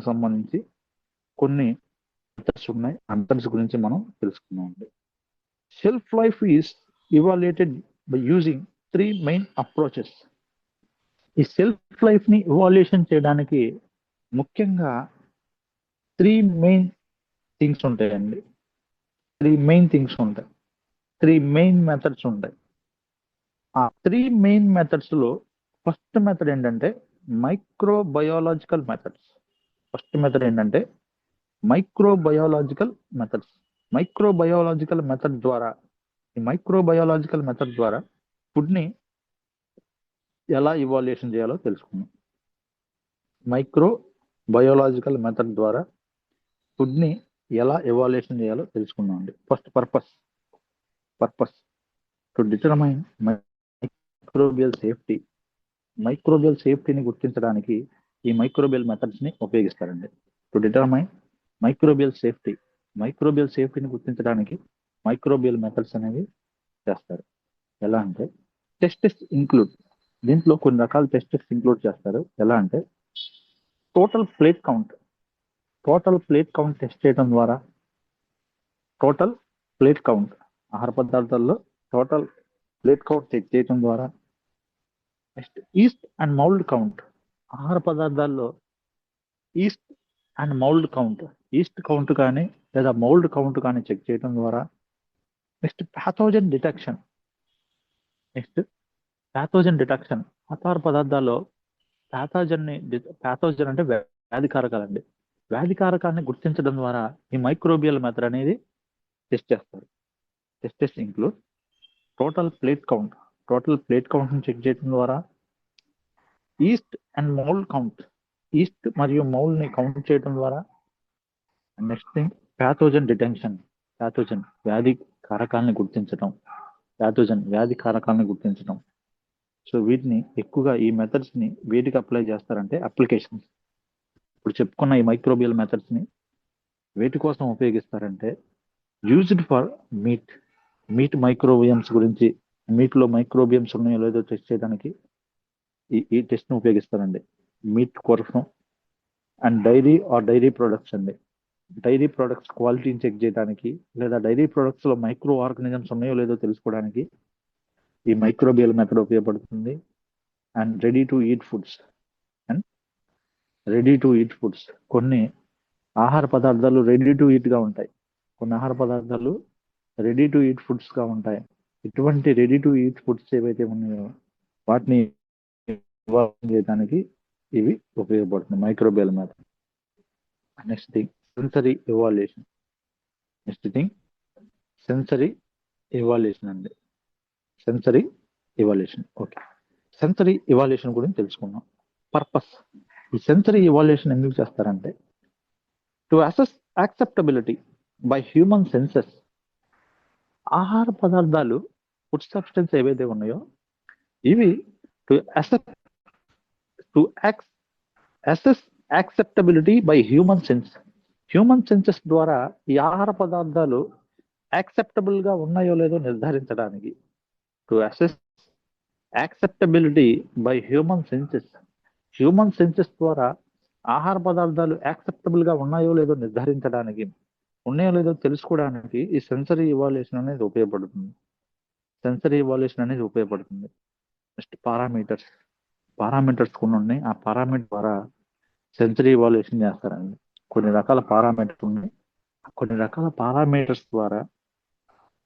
సంబంధించి కొన్ని మెథడ్స్ ఉన్నాయి. ఆ మెథడ్స్ గురించి మనం తెలుసుకున్నాం అండి. Self life is evaluated by using 3 main approaches. ఈ సెల్ఫ్ లైఫ్ ని ఇవాల్యుయేషన్ చేయడానికి ముఖ్యంగా 3 మెయిన్ థింగ్స్ ఉంటాయండి. 3 మెయిన్ మెథడ్స్ ఉంటాయి. ఆ 3 మెయిన్ మెథడ్స్ లో ఫస్ట్ మెథడ్ ఏంటంటే మైక్రోబయాలజికల్ మెథడ్స్. మైక్రోబయాలజికల్ మెథడ్ ద్వారా ఫుడ్ ని ఎలా ఇవాల్యుయేషన్ చేయాలో తెలుసుకున్నాం. మైక్రోబయాలజికల్ మెథడ్ ద్వారా ఫుడ్ ని ఎలా ఎవాల్యుయేషన్ చేయాలో తెలుసుకున్నాం అండి. First purpose to determine microbial సేఫ్టీని గుర్తించడానికి ఈ మైక్రోబియల్ మెథడ్స్ ని ఉపయోగిస్తారండి. టు డిటర్మైన్ మైక్రోబియల్ సేఫ్టీని గుర్తించడానికి మైక్రోబియల్ మెథడ్స్ అనేవి చేస్తారు. ఎలా అంటే టెస్టెస్ ఇంక్లూడ్, దీంట్లో కొన్ని రకాల టెస్టెస్ ఇంక్లూడ్ చేస్తారు. ఎలా అంటే టోటల్ ప్లేట్ కౌంట్, టెస్ట్ చేయడం ద్వారా, టోటల్ ప్లేట్ కౌంట్ ఆహార పదార్థాల్లో టోటల్ ప్లేట్ కౌంట్ చెక్ చేయడం ద్వారా, next east and mould count, ఆహార పదార్థాల్లో east and mould count, east count కానీ లేదా మౌల్డ్ కౌంట్ కానీ చెక్ చేయడం ద్వారా, నెక్స్ట్ ప్యాథోజన్ డిటెక్షన్, ఆహార పదార్థాల్లో ప్యాథోజన్ అంటే వ్యాధికారకాలండి, వ్యాధికారకాన్ని గుర్తించడం ద్వారా ఈ మైక్రోబియల్ మెథడ్ అనేది టెస్ట్ చేస్తారు. Tests include total plate count ని చెక్ చేయడం ద్వారా, yeast and mould count, yeast మరియు మౌల్డ్ ని కౌంట్ చేయడం ద్వారా, నెక్స్ట్ థింగ్ ప్యాథోజన్ డిటెక్షన్, వ్యాధి కారకాలని గుర్తించడం. సో వీటిని ఎక్కువగా ఈ మెథడ్స్ ని వేటికి అప్లై చేస్తారంటే అప్లికేషన్స్. ఇప్పుడు చెప్పుకున్న ఈ మైక్రోబియల్ మెథడ్స్ ని వేటి కోసం ఉపయోగిస్తారంటే యూజ్డ్ ఫర్ మీట్ మైక్రోబియమ్స్ గురించి, మీట్ లో మైక్రోబియమ్స్ ఉన్నాయో లేదో టెస్ట్ చేయడానికి ఈ టెస్ట్ ని ఉపయోగిస్తారండి. మీట్ కోసం అండ్ డైరీ ప్రొడక్ట్స్ అండి, డైరీ ప్రొడక్ట్స్ క్వాలిటీని చెక్ చేయడానికి లేదా డైరీ ప్రొడక్ట్స్ లో మైక్రో ఆర్గానిజమ్స్ ఉన్నాయో లేదో తెలుసుకోవడానికి ఈ మైక్రోబియల్ మెథడ్ ఉపయోగపడుతుంది. And ready to eat foods, కొన్ని ఆహార పదార్థాలు రెడీ టు ఈట్ గా ఉంటాయి, కొన్ని ఆహార పదార్థాలు రెడీ టు ఈట్ ఫుడ్స్ గా ఉంటాయి. ఇటువంటి రెడీ టు ఈట్ ఫుడ్స్ ఏవైతే ఉన్నాయో వాటిని చేయడానికి ఇవి ఉపయోగపడుతుంది microbial method. Next thing sensory evaluation అండి. ఓకే, సెన్సరీ ఎవాల్యుయేషన్ గురించి తెలుసుకున్నాం. పర్పస్, ఈ సెన్సరీ ఎవాల్యుయేషన్ ఎందుకు చేస్తారంటే to assess acceptability by human senses, ఆహార పదార్థాలు ఫుడ్ సబ్స్టెన్స్ ఏవైతే ఉన్నాయో ఇవి to assess acceptability by human senses ద్వారా ఈ ఆహార పదార్థాలు యాక్సెప్టబుల్ గా ఉన్నాయో లేదో నిర్ధారించడానికి, to assess acceptability by human senses ద్వారా ఆహార పదార్థాలు యాక్సెప్టబుల్ గా ఉన్నాయో లేదో నిర్ధారించడానికి, ఉన్నాయో లేదో తెలుసుకోవడానికి ఈ సెన్సరీ ఇవాల్యుయేషన్ అనేది ఉపయోగపడుతుంది. నెక్స్ట్ పారామీటర్స్ కొన్ని ఉన్నాయి, ఆ పారామీటర్ ద్వారా సెన్సరీ ఇవాల్యుయేషన్ చేస్తారండి. కొన్ని రకాల పారామీటర్స్ ఉన్నాయి, కొన్ని రకాల పారామీటర్స్ ద్వారా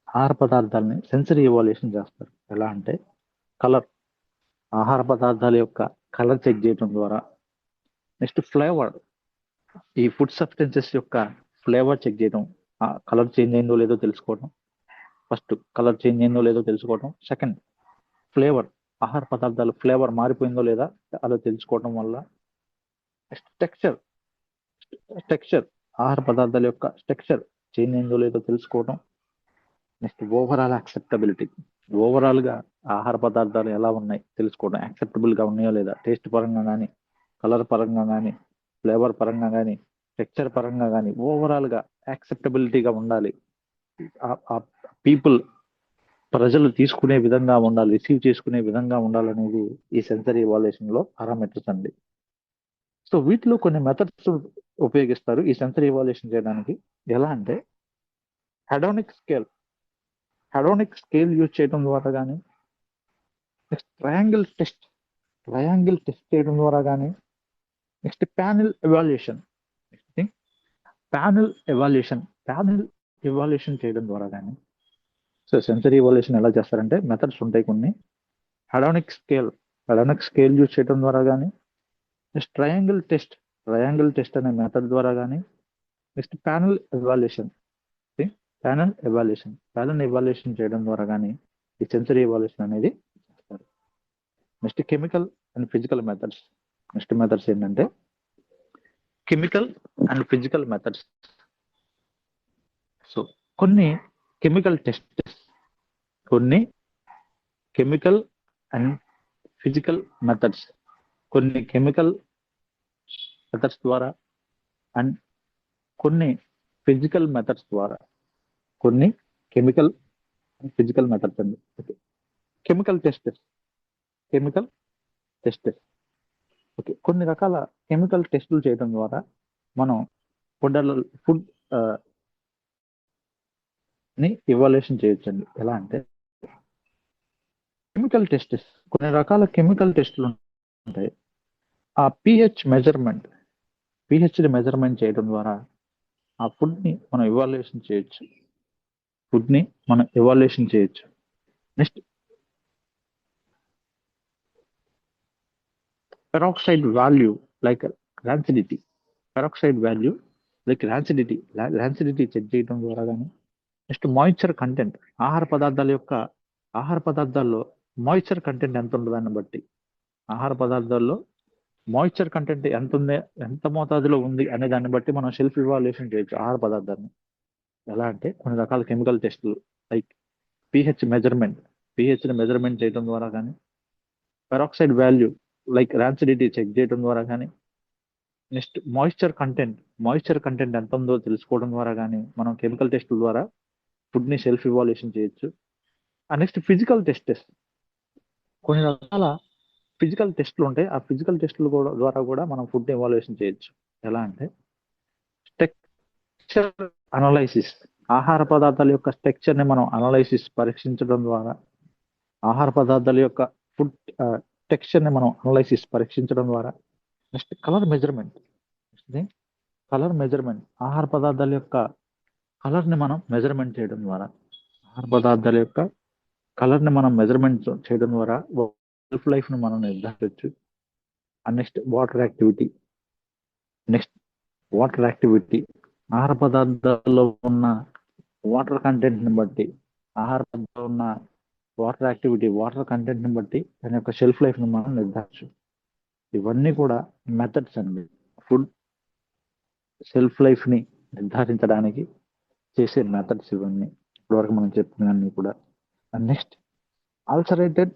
ఆహార పదార్థాలని సెన్సరీ ఇవాల్యుయేషన్ చేస్తారు. ఎలా అంటే కలర్, ఆహార పదార్థాల యొక్క కలర్ చెక్ చేయడం ద్వారా, నెక్స్ట్ ఫ్లేవర్, ఈ ఫుడ్ సబ్స్టెన్సెస్ యొక్క ఫ్లేవర్ చెక్ చేయడం, కలర్ చేంజ్ అయిందో లేదో తెలుసుకోవడం. సెకండ్ ఫ్లేవర్, ఆహార పదార్థాలు ఫ్లేవర్ మారిపోయిందో లేదా అలా తెలుసుకోవడం వల్ల. నెక్స్ట్ టెక్స్చర్, ఆహార పదార్థాల యొక్క టెక్స్చర్ చేంజ్ అయిందో లేదో తెలుసుకోవడం. నెక్స్ట్ ఓవరాల్ యాక్సెప్టబిలిటీ, ఓవరాల్ గా ఆహార పదార్థాలు ఎలా ఉన్నాయి తెలుసుకోవడం, యాక్సెప్టబుల్ గా ఉన్నాయో లేదా టేస్ట్ పరంగా కానీ, కలర్ పరంగా కానీ, ఫ్లేవర్ పరంగా కానీ, టెక్స్చర్ పరంగా కానీ ఓవరాల్ గా యాక్సెప్టబిలిటీగా ఉండాలి. ప్రజలు తీసుకునే విధంగా ఉండాలి, రిసీవ్ చేసుకునే విధంగా ఉండాలనేది ఈ సెన్సరీ ఇవాల్యుయేషన్ లో పారామీటర్స్ అండి. సో వీటిలో కొన్ని మెథడ్స్ ఉపయోగిస్తారు ఈ సెన్సరీ ఇవాల్యుయేషన్ చేయడానికి. ఎలా అంటే హెడోనిక్ స్కేల్ యూజ్ చేయడం ద్వారా కానీ, నెక్స్ట్ ట్రయాంగిల్ టెస్ట్ చేయడం ద్వారా కానీ, నెక్స్ట్ ప్యానెల్ ఎవాల్యుయేషన్ చేయడం ద్వారా కానీ. సో సెన్సరీ ఇవాల్యుయేషన్ ఎలా చేస్తారంటే మెథడ్స్ ఉంటాయి కొన్ని. హెడోనిక్ స్కేల్ యూజ్ చేయడం ద్వారా కానీ, నెక్స్ట్ ట్రయాంగిల్ టెస్ట్ అనే మెథడ్ ద్వారా కానీ, నెక్స్ట్ ప్యానెల్ ఎవాల్యుయేషన్ చేయడం ద్వారా కానీ ఈ సెన్సరీ ఎవాల్యుయేషన్ అనేది చేస్తారు. Next chemical and physical methods. Next methods ఏంటంటే chemical and physical methods. So కొన్ని కెమికల్ అండ్ ఫిజికల్ మెథడ్స్, కొన్ని కెమికల్ మెథడ్స్ ద్వారా అండ్ కొన్ని ఫిజికల్ మెథడ్స్ ద్వారా, కొన్ని కెమికల్ ఫిజికల్ మెథడ్స్ అండి. Okay. Chemical tests. Chemical tests. Okay. కొన్ని రకాల కెమికల్ టెస్టులు చేయడం ద్వారా మనం ఫుడ్ ని ఇవాల్యుయేషన్ చేయొచ్చండి. ఎలా అంటే కెమికల్ టెస్టెస్, కొన్ని రకాల కెమికల్ టెస్టులు ఉంటాయి. ఆ పిహెచ్ మెజర్మెంట్, పిహెచ్ని మెజర్మెంట్ చేయడం ద్వారా ఆ ఫుడ్ని మనం ఇవాల్యుయేషన్ చేయొచ్చు. ఫుడ్ని మనం ఇవాల్యుయేషన్ చేయొచ్చు. Next peroxide value like rancidity. Peroxide value like rancidity, rancidity check చేయడం ద్వారా కానీ. నెక్స్ట్ మాయిశ్చర్ కంటెంట్, ఆహార పదార్థాల్లో మాయిశ్చర్ కంటెంట్ ఎంత ఉందో దాన్ని బట్టి, ఆహార పదార్థాల్లో మాయిశ్చర్ కంటెంట్ ఎంత మోతాదులో ఉంది అనే దాన్ని బట్టి మనం సెల్ఫ్ ఇవాల్యుయేషన్ చేయొచ్చు ఆహార పదార్థాన్ని. ఎలా అంటే కొన్ని రకాల కెమికల్ టెస్టులు లైక్ పిహెచ్ మెజర్మెంట్, పిహెచ్ని మెజర్మెంట్ చేయడం ద్వారా కానీ, peroxide value like rancidity check చేయడం ద్వారా కానీ, నెక్స్ట్ మాయిశ్చర్ కంటెంట్ ఎంత ఉందో తెలుసుకోవడం ద్వారా కానీ మనం కెమికల్ టెస్టుల ద్వారా ఫుడ్ని సెల్ఫ్ ఇవాల్యుయేషన్ చేయొచ్చు. నెక్స్ట్ ఫిజికల్ టెస్టెస్, కొన్ని రకాల ఫిజికల్ టెస్టులు ఉంటాయి. ఆ ఫిజికల్ టెస్టుల ద్వారా కూడా మనం ఫుడ్ ఇవాల్యుయేషన్ చేయొచ్చు. ఎలా అంటే స్ట్రక్చర్ అనాలైసిస్, ఆహార పదార్థాల యొక్క స్ట్రక్చర్ని మనం పరీక్షించడం ద్వారా, ఆహార పదార్థాల యొక్క ఫుడ్ టెక్స్చర్ని మనం పరీక్షించడం ద్వారా. నెక్స్ట్ కలర్ మెజర్మెంట్, ఆహార పదార్థాల యొక్క కలర్ని మనం మెజర్మెంట్ చేయడం ద్వారా, ఆహార పదార్థాల యొక్క కలర్ని మనం మెజర్మెంట్ చేయడం ద్వారా సెల్ఫ్ లైఫ్ని మనం నిర్ధారించవచ్చు. నెక్స్ట్ వాటర్ యాక్టివిటీ, ఆహార పదార్థాల్లో ఉన్న వాటర్ కంటెంట్ని బట్టి, ఆహార పదార్థాల్లో ఉన్న వాటర్ కంటెంట్ని బట్టి దాని యొక్క షెల్ఫ్ లైఫ్ని మనం నిర్ధారించవచ్చు. ఇవన్నీ కూడా మెథడ్స్ అండి, ఫుడ్ షెల్ఫ్ లైఫ్ని నిర్ధారించడానికి చేసే మెథడ్స్ ఇవన్నీ ఇప్పటివరకు మనం చెప్తున్నవన్నీ కూడా. Next accelerated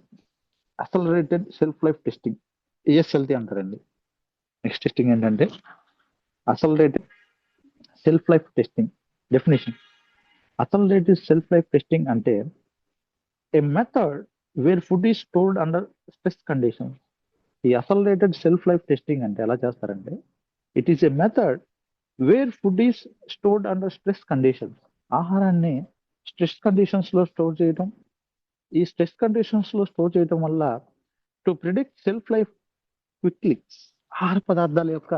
self life testing, ASLT అంటారండి. నెక్స్ట్ టెస్టింగ్ ఏంటంటే accelerated self life testing. Definition: accelerated self life testing అంటే a method where food is stored under stress conditions. ఈ అసలరేటెడ్ సెల్ఫ్ లైఫ్ టెస్టింగ్ అంటే ఎలా చేస్తారంటే, it is a method where food is stored under stress conditions. ఆహారాన్ని stress conditions లో store చేయడం. ఈ stress conditions లో స్టోర్ చేయడం వల్ల to predict self life quickly, ఆహార పదార్థాల యొక్క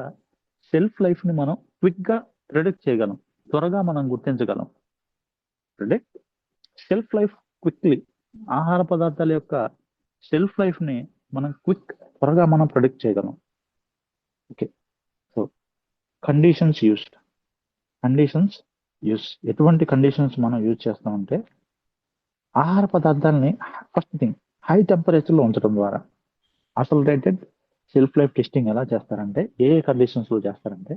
సెల్ఫ్ లైఫ్ ని మనం క్విక్ గా ప్రిడిక్ట్ చేయగలం, త్వరగా మనం గుర్తించగలం. ప్రిడిక్ట్ సెల్ఫ్ లైఫ్ క్విక్లీ, ఆహార పదార్థాల యొక్క సెల్ఫ్ లైఫ్ ని మనం త్వరగా మనం ప్రిడిక్ట్ చేయగలం. ఓకే. సో కండిషన్స్ యూస్, ఎటువంటి కండిషన్స్ మనం యూజ్ చేస్తామంటే, ఆహార పదార్థాలని ఫస్ట్ థింగ్ హై టెంపరేచర్ లో ఉంచడం ద్వారా. అసలరేటెడ్ సెల్ఫ్ లైఫ్ టెస్టింగ్ ఎలా చేస్తారంటే, ఏ కండిషన్స్ లో చేస్తారంటే,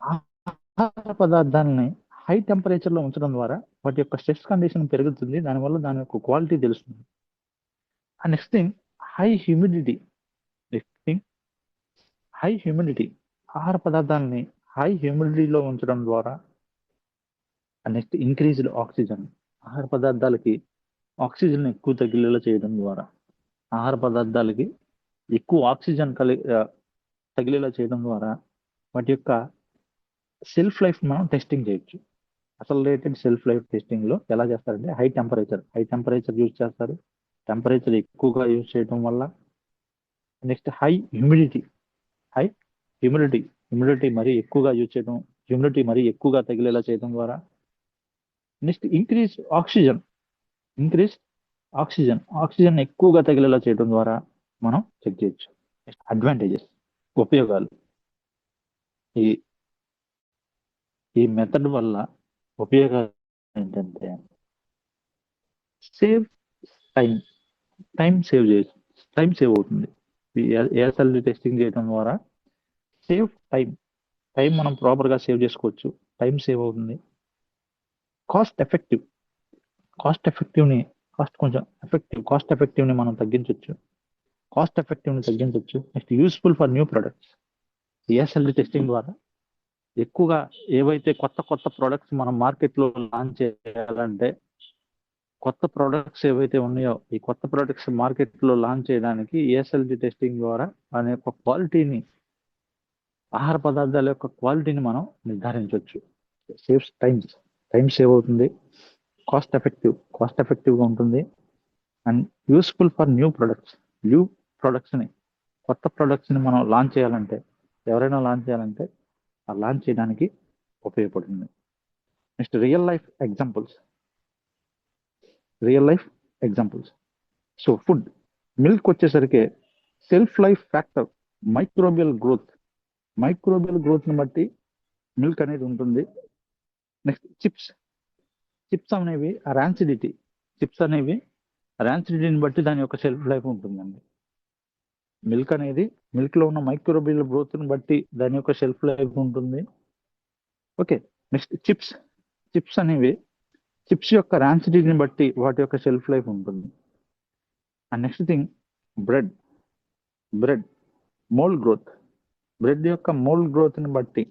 ఆహార పదార్థాలని హై టెంపరేచర్ లో ఉంచడం ద్వారా వాటి యొక్క స్ట్రెస్ కండిషన్ పెరుగుతుంది, దానివల్ల దాని యొక్క క్వాలిటీ తెలుస్తుంది. నెక్స్ట్ థింగ్ హై హ్యూమిడిటీ, ఆహార పదార్థాలని హై హ్యూమిడిటీలో ఉంచడం ద్వారా. నెక్స్ట్ ఇంక్రీజ్డ్ ఆక్సిజన్, ఆహార పదార్థాలకి ఆక్సిజన్ ఎక్కువ తగిలేలా చేయడం ద్వారా, ఆహార పదార్థాలకి ఎక్కువ ఆక్సిజన్ తగిలేలా చేయడం ద్వారా వాటి యొక్క సెల్ఫ్ లైఫ్ మనం టెస్టింగ్ చేయొచ్చు. అసలరేటెడ్ సెల్ఫ్ లైఫ్ టెస్టింగ్ లో ఎలా చేస్తారంటే, హై టెంపరేచర్ యూజ్ చేస్తారు. టెంపరేచర్ ఎక్కువగా యూజ్ చేయడం వల్ల. నెక్స్ట్ హై హ్యూమిడిటీ మరీ ఎక్కువగా యూజ్ చేయడం, హ్యూమిడిటీ మరీ ఎక్కువగా తగిలేలా చేయడం ద్వారా. నెక్స్ట్ ఇంక్రీజ్ ఆక్సిజన్ ఎక్కువగా తగిలేలా చేయడం ద్వారా మనం చెక్ చేయొచ్చు. నెక్స్ట్ అడ్వాంటేజెస్, ఉపయోగాలు. ఈ మెథడ్ వల్ల ఉపయోగాలు ఏంటంటే, టైం సేవ్ అవుతుంది. ASLT టెస్టింగ్ చేయడం ద్వారా టైం మనం ప్రాపర్ గా సేవ్ చేసుకోవచ్చు, టైం సేవ్ అవుతుంది. కాస్ట్ ఎఫెక్టివ్ ని మనం తగ్గించవచ్చు. Next useful for new products. ASLT testing ద్వారా ఎక్కువగా ఏవైతే కొత్త ప్రొడక్ట్స్ మనం మార్కెట్ లో లాంచ్ చేయాలంటే కొత్త ప్రొడక్ట్స్ ఏవైతే ఉన్నాయో ఈ కొత్త ప్రొడక్ట్స్ మార్కెట్లో లాంచ్ చేయడానికి ESLG టెస్టింగ్ ద్వారా దాని యొక్క క్వాలిటీని, ఆహార పదార్థాల యొక్క క్వాలిటీని మనం నిర్ధారించవచ్చు. సేవ్స్ టైం సేవ్ అవుతుంది, కాస్ట్ ఎఫెక్టివ్గా ఉంటుంది, అండ్ యూస్ఫుల్ ఫర్ న్యూ ప్రొడక్ట్స్ని, కొత్త ప్రొడక్ట్స్ని మనం లాంచ్ చేయాలంటే, ఎవరైనా లాంచ్ చేయాలంటే ఆ లాంచ్ చేయడానికి ఉపయోగపడుతుంది. Next real life examples. So food, milk వచ్చేసరికి సెల్ఫ్ లైఫ్ ఫ్యాక్టర్, మైక్రోబియల్ గ్రోత్ని బట్టి మిల్క్ అనేది ఉంటుంది. నెక్స్ట్ చిప్స్ అనేవి ర్యాన్సిడిటీని బట్టి దాని యొక్క షెల్ఫ్ లైఫ్ ఉంటుందండి. మిల్క్ లో ఉన్న మైక్రోబియల్ గ్రోత్ని బట్టి దాని యొక్క షెల్ఫ్ లైఫ్ ఉంటుంది. ఓకే, నెక్స్ట్ చిప్స్ యొక్క ర్యాన్సిడిటీని బట్టి వాటి యొక్క షెల్ఫ్ లైఫ్ ఉంటుంది. And next thing bread mould growth, bread యొక్క మోల్డ్ గ్రోత్ని బట్టి,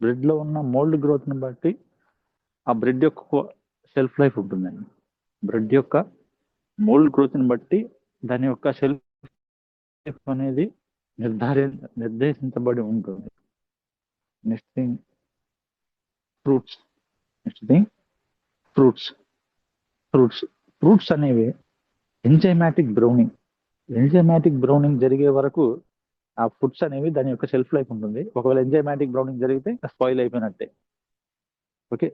బ్రెడ్లో ఉన్న మోల్డ్ గ్రోత్ని బట్టి ఆ బ్రెడ్ యొక్క షెల్ఫ్ లైఫ్ ఉంటుందండి. బ్రెడ్ యొక్క మోల్డ్ గ్రోత్ని బట్టి దాని యొక్క షెల్ఫ్ లైఫ్ అనేది నిర్దేశించబడి ఉంటుంది. నెక్స్ట్ థింగ్ ఫ్రూట్స్ అనేవి ఎంజైమాటిక్ బ్రౌనింగ్ జరిగే వరకు ఆ ఫుడ్స్ అనేవి దాని యొక్క షెల్ఫ్ లైఫ్ ఉంటుంది. ఒకవేళ ఎంజైమాటిక్ బ్రౌనింగ్ జరిగితే స్పాయిల్ అయిపోయినట్టే. ఓకే,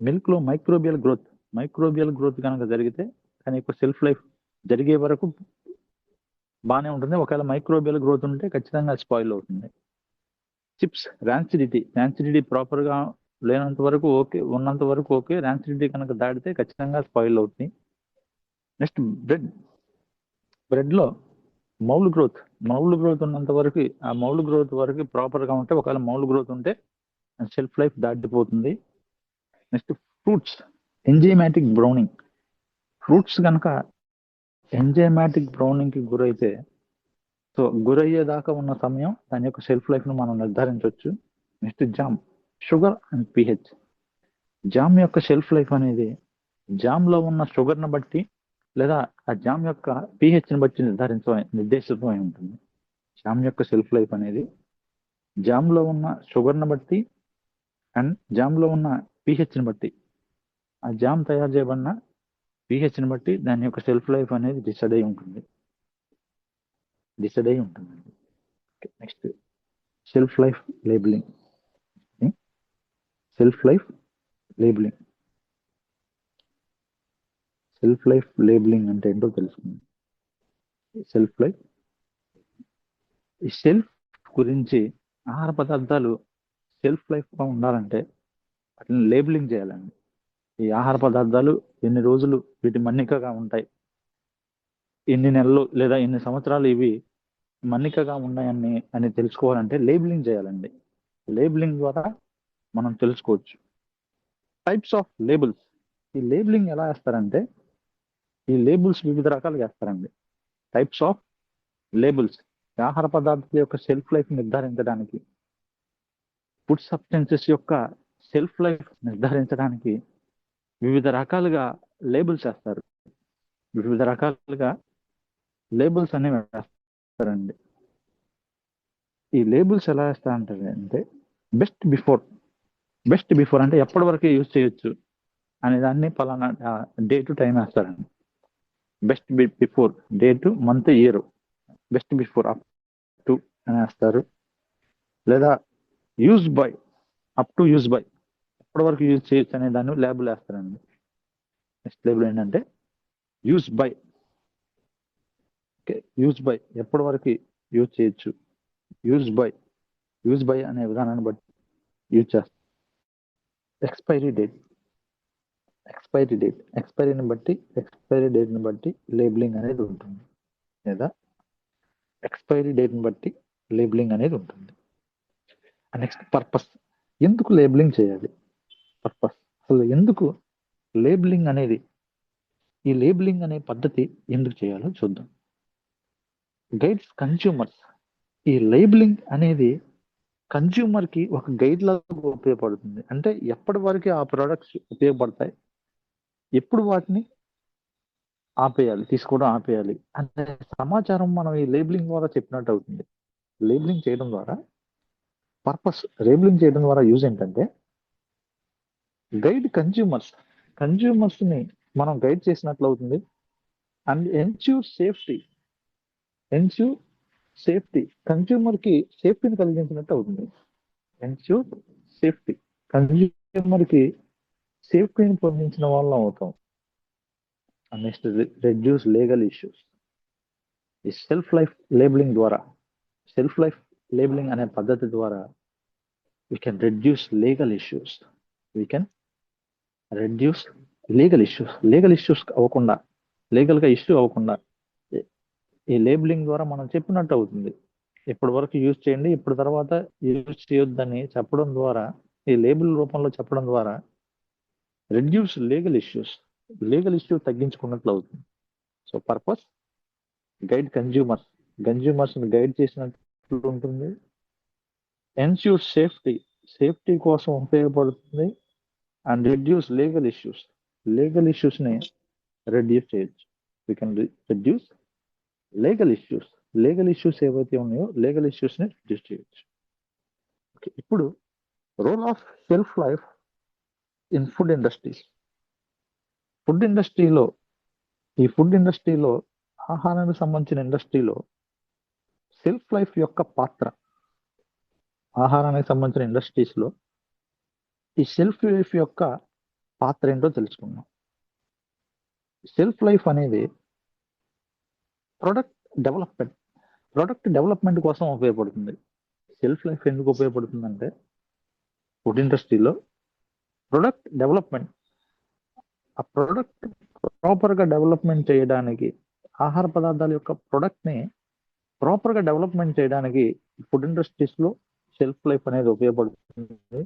మిల్క్ లో మైక్రోబియల్ గ్రోత్ కనుక జరిగితే దాని యొక్క షెల్ఫ్ లైఫ్ జరిగే వరకు బాగానే ఉంటుంది. ఒకవేళ మైక్రోబియల్ గ్రోత్ ఉంటే ఖచ్చితంగా స్పాయిల్ అవుతుంది. చిప్స్ ర్యాన్సిడిటీ ప్రాపర్ గా లేనంత వరకు ఓకే, ఉన్నంత వరకు ఓకే. ర్యాన్సిడిటీ కనుక దాటితే ఖచ్చితంగా స్పాయిల్ అవుతుంది. నెక్స్ట్ బ్రెడ్ లో మౌల్డ్ గ్రోత్ ఉన్నంత వరకు, ఆ మౌల్డ్ గ్రోత్ వరకు ప్రాపర్ గా ఉంటే, ఒకవేళ మౌల్డ్ గ్రోత్ ఉంటే షెల్ఫ్ లైఫ్ దాటిపోతుంది. Next fruits enzymatic browning, fruits కనుక ఎంజైమాటిక్ బ్రౌనింగ్ కి గురైతే, సో గురయ్యేదాకా ఉన్న సమయం దాని యొక్క షెల్ఫ్ లైఫ్ ను మనం నిర్ధారించవచ్చు. Next sugar and pH, jam యొక్క షెల్ఫ్ లైఫ్ అనేది జామ్ లో ఉన్న షుగర్ ని బట్టి లేదా ఆ జామ్ యొక్క pH ని బట్టి నిర్దేశితమై ఉంటుంది. జామ్ యొక్క షెల్ఫ్ లైఫ్ అనేది జామ్ లో ఉన్న షుగర్ ని బట్టి అండ్ జామ్ లో ఉన్న pH ని బట్టి, ఆ జామ్ తయారు చేయబడిన pH ని బట్టి దాని యొక్క షెల్ఫ్ లైఫ్ అనేది డిసైడ్ అయి ఉంటుంది. నెక్స్ట్ షెల్ఫ్ లైఫ్ లేబులింగ్ అంటే ఏంటో తెలుసుకుందాం. ఈ షెల్ఫ్ గురించి, ఆహార పదార్థాలు షెల్ఫ్ లైఫ్ గా ఉండాలంటే వాటిని లేబులింగ్ చేయాలండి. ఈ ఆహార పదార్థాలు ఎన్ని రోజులు వీటి మన్నికగా ఉంటాయి, ఎన్ని నెలలు లేదా ఎన్ని సంవత్సరాలు ఇవి మన్నికగా ఉన్నాయని తెలుసుకోవాలంటే లేబులింగ్ చేయాలండి. లేబులింగ్ ద్వారా మనం తెలుసుకోవచ్చు. టైప్స్ ఆఫ్ లేబుల్స్, ఈ లేబులింగ్ ఎలా వేస్తారంటే, ఈ లేబుల్స్ వివిధ రకాలుగా వేస్తారండి. టైప్స్ ఆఫ్ లేబుల్స్, ఆహార పదార్థాల యొక్క షెల్ఫ్ లైఫ్ నిర్ధారించడానికి, ఫుడ్ సబ్స్టెన్సెస్ యొక్క షెల్ఫ్ లైఫ్ నిర్ధారించడానికి వివిధ రకాలుగా లేబుల్స్ వేస్తారు. వివిధ రకాలుగా లేబుల్స్ అనేవి వేస్తారండి. ఈ లేబుల్స్ ఎలా వేస్తారంటే బెస్ట్ బిఫోర్ అంటే ఎప్పటి వరకు యూజ్ చేయొచ్చు అనే దాన్ని పలానా డే టు టైం వేస్తారండి. Best before, date, month, year, best before up to అని వేస్తారు. లేదా use by, up to use by, ఎప్పటి వరకు యూజ్ చేయొచ్చు అనే దాన్ని లేబుల్ వేస్తారండి. నెక్స్ట్ లేబుల్ ఏంటంటే యూజ్ బై. యూజ్ బై ఎప్పటి వరకు యూజ్ చేయొచ్చు, యూజ్ బై అనే విధానాన్ని బట్టి యూజ్ చేస్తారు. ఎక్స్పైరీ డేట్ని బట్టి లేబులింగ్ అనేది ఉంటుంది, లేదా ఎక్స్పైరీ డేట్ని బట్టి లేబులింగ్ అనేది ఉంటుంది. నెక్స్ట్ పర్పస్, ఎందుకు లేబులింగ్ చేయాలి, పర్పస్, అసలు ఎందుకు లేబులింగ్ అనేది, ఈ లేబులింగ్ అనే పద్ధతి ఎందుకు చేయాలో చూద్దాం. గైడ్స్ కన్స్యూమర్స్, ఈ లేబులింగ్ అనేది కన్జ్యూమర్ కి ఒక గైడ్ లాగా ఉపయోగపడుతుంది. అంటే ఎప్పటి వరకు ఆ ప్రొడక్ట్స్ ఉపయోగపడతాయి, ఎప్పుడు వాటిని ఆపేయాలి, తీసుకోవడం ఆపేయాలి అనే సమాచారం మనం ఈ లేబులింగ్ ద్వారా చెప్పినట్టు అవుతుంది. లేబులింగ్ చేయడం ద్వారా లేబులింగ్ చేయడం ద్వారా యూజ్ ఏంటంటే గైడ్ కన్జ్యూమర్స్ ని మనం గైడ్ చేసినట్లు అవుతుంది. అండ్ ఎన్ష్యూర్ సేఫ్టీ కన్జ్యూమర్ కి సేఫ్టీని కలిగించినట్టు అవుతుంది. ఎన్ష్యూర్ సేఫ్టీ కన్జ్యూమర్ కి సేఫ్టీని పొందించిన వాళ్ళం అవుతాం. Next reduce legal issues. ఈ సెల్ఫ్ లైఫ్ లేబులింగ్ అనే పద్ధతి ద్వారా we can reduce legal issues. Legal issues అవ్వకుండా, లీగల్ గా ఇష్యూ అవ్వకుండా ఈ లేబులింగ్ ద్వారా మనం చెప్పినట్టు అవుతుంది. ఇప్పటి వరకు యూజ్ చేయండి, ఇప్పుడు తర్వాత యూజ్ చేయొద్దని చెప్పడం ద్వారా, ఈ లేబుల్ రూపంలో చెప్పడం ద్వారా రెడ్యూస్ లీగల్ ఇష్యూ తగ్గించుకున్నట్లు అవుతుంది. So purpose guide consumers guide చేసినట్లు ఉంటుంది. ఎన్ష్యూర్ సేఫ్టీ కోసం ఉపయోగపడుతుంది. అండ్ రెడ్యూస్ లీగల్ ఇష్యూస్ ని రెడ్యూస్ చేయొచ్చు. We can reduce legal issues ఏవైతే ఉన్నాయో లీగల్ ఇష్యూస్ ని రెడ్యూస్ చేయొచ్చు. ఇప్పుడు role of self life in food industries. Food ఇండస్ట్రీలో ఆహారానికి సంబంధించిన ఇండస్ట్రీలో సెల్ఫ్ లైఫ్ యొక్క పాత్ర, ఆహారానికి సంబంధించిన ఇండస్ట్రీస్ లో ఈ సెల్ఫ్ లైఫ్ యొక్క పాత్ర ఏంటో తెలుసుకుందాం. సెల్ఫ్ లైఫ్ అనేది ప్రొడక్ట్ డెవలప్మెంట్ కోసం ఉపయోగపడుతుంది. సెల్ఫ్ లైఫ్ ఎందుకు ఉపయోగపడుతుందంటే ఫుడ్ ఇండస్ట్రీలో ప్రొడక్ట్ డెవలప్మెంట్, ఆ ప్రొడక్ట్ ప్రాపర్ గా డెవలప్మెంట్ చేయడానికి, ఆహార పదార్థాల యొక్క ప్రొడక్ట్ ని ప్రాపర్ గా డెవలప్మెంట్ చేయడానికి ఫుడ్ ఇండస్ట్రీస్ లో సెల్ఫ్ లైఫ్ అనేది ఉపయోగపడుతుంది.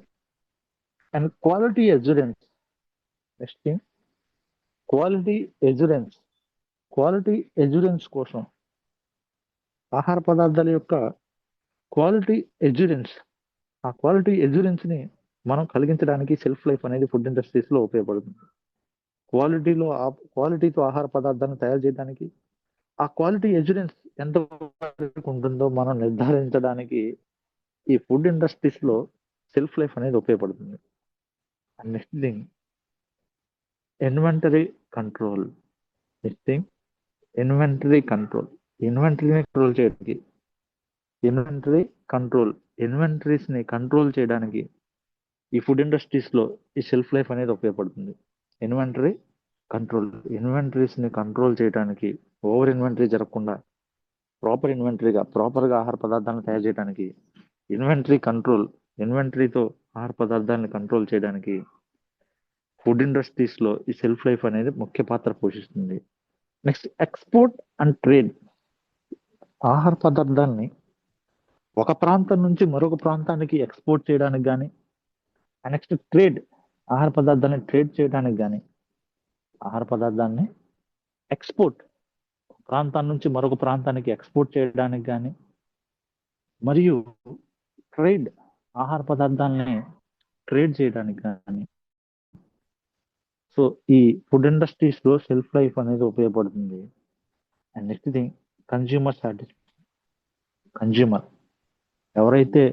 అండ్ క్వాలిటీ ఎజ్యూరెన్స్ కోసం, ఆహార పదార్థాల యొక్క క్వాలిటీ ఎజ్యూరెన్స్ ని మనం కలిగించడానికి సెల్ఫ్ లైఫ్ అనేది ఫుడ్ ఇండస్ట్రీస్ లో ఉపయోగపడుతుంది. క్వాలిటీతో ఆహార పదార్థాలను తయారు చేయడానికి, ఆ క్వాలిటీ ఎజ్యూరెన్స్ ఎంత ఉంటుందో మనం నిర్ధారించడానికి ఈ ఫుడ్ ఇండస్ట్రీస్ లో సెల్ఫ్ లైఫ్ అనేది ఉపయోగపడుతుంది. And next thing inventory control. ఇన్వెంటరీని కంట్రోల్ చేయడానికి, ఇన్వెంటరీస్ ని కంట్రోల్ చేయడానికి ఈ ఫుడ్ ఇండస్ట్రీస్ లో ఈ సెల్ఫ్ లైఫ్ అనేది ఉపయోగపడుతుంది. ఇన్వెంటరీస్ ని కంట్రోల్ చేయడానికి, ఓవర్ ఇన్వెంటరీ జరగకుండా ప్రాపర్ గా ఆహార పదార్థాలను తయారు చేయడానికి ఇన్వెంటరీతో ఆహార పదార్థాలను కంట్రోల్ చేయడానికి ఫుడ్ ఇండస్ట్రీస్ లో ఈ సెల్ఫ్ లైఫ్ అనేది ముఖ్య పాత్ర పోషిస్తుంది. Next export and trade. ఆహార పదార్థాన్ని ఒక ప్రాంతం నుంచి మరొక ప్రాంతానికి ఎక్స్పోర్ట్ చేయడానికి కానీ, నెక్స్ట్ ఆహార పదార్థాన్ని ట్రేడ్ చేయడానికి కానీ, ఆహార పదార్థాన్ని ప్రాంతం నుంచి మరొక ప్రాంతానికి ఎక్స్పోర్ట్ చేయడానికి కానీ, మరియు ఆహార పదార్థాలని ట్రేడ్ చేయడానికి కానీ, సో ఈ ఫుడ్ ఇండస్ట్రీస్ లో సెల్ఫ్ లైఫ్ అనేది ఉపయోగపడుతుంది. అండ్ నెక్స్ట్ థింగ్ కన్జ్యూమర్ ఎవరైతే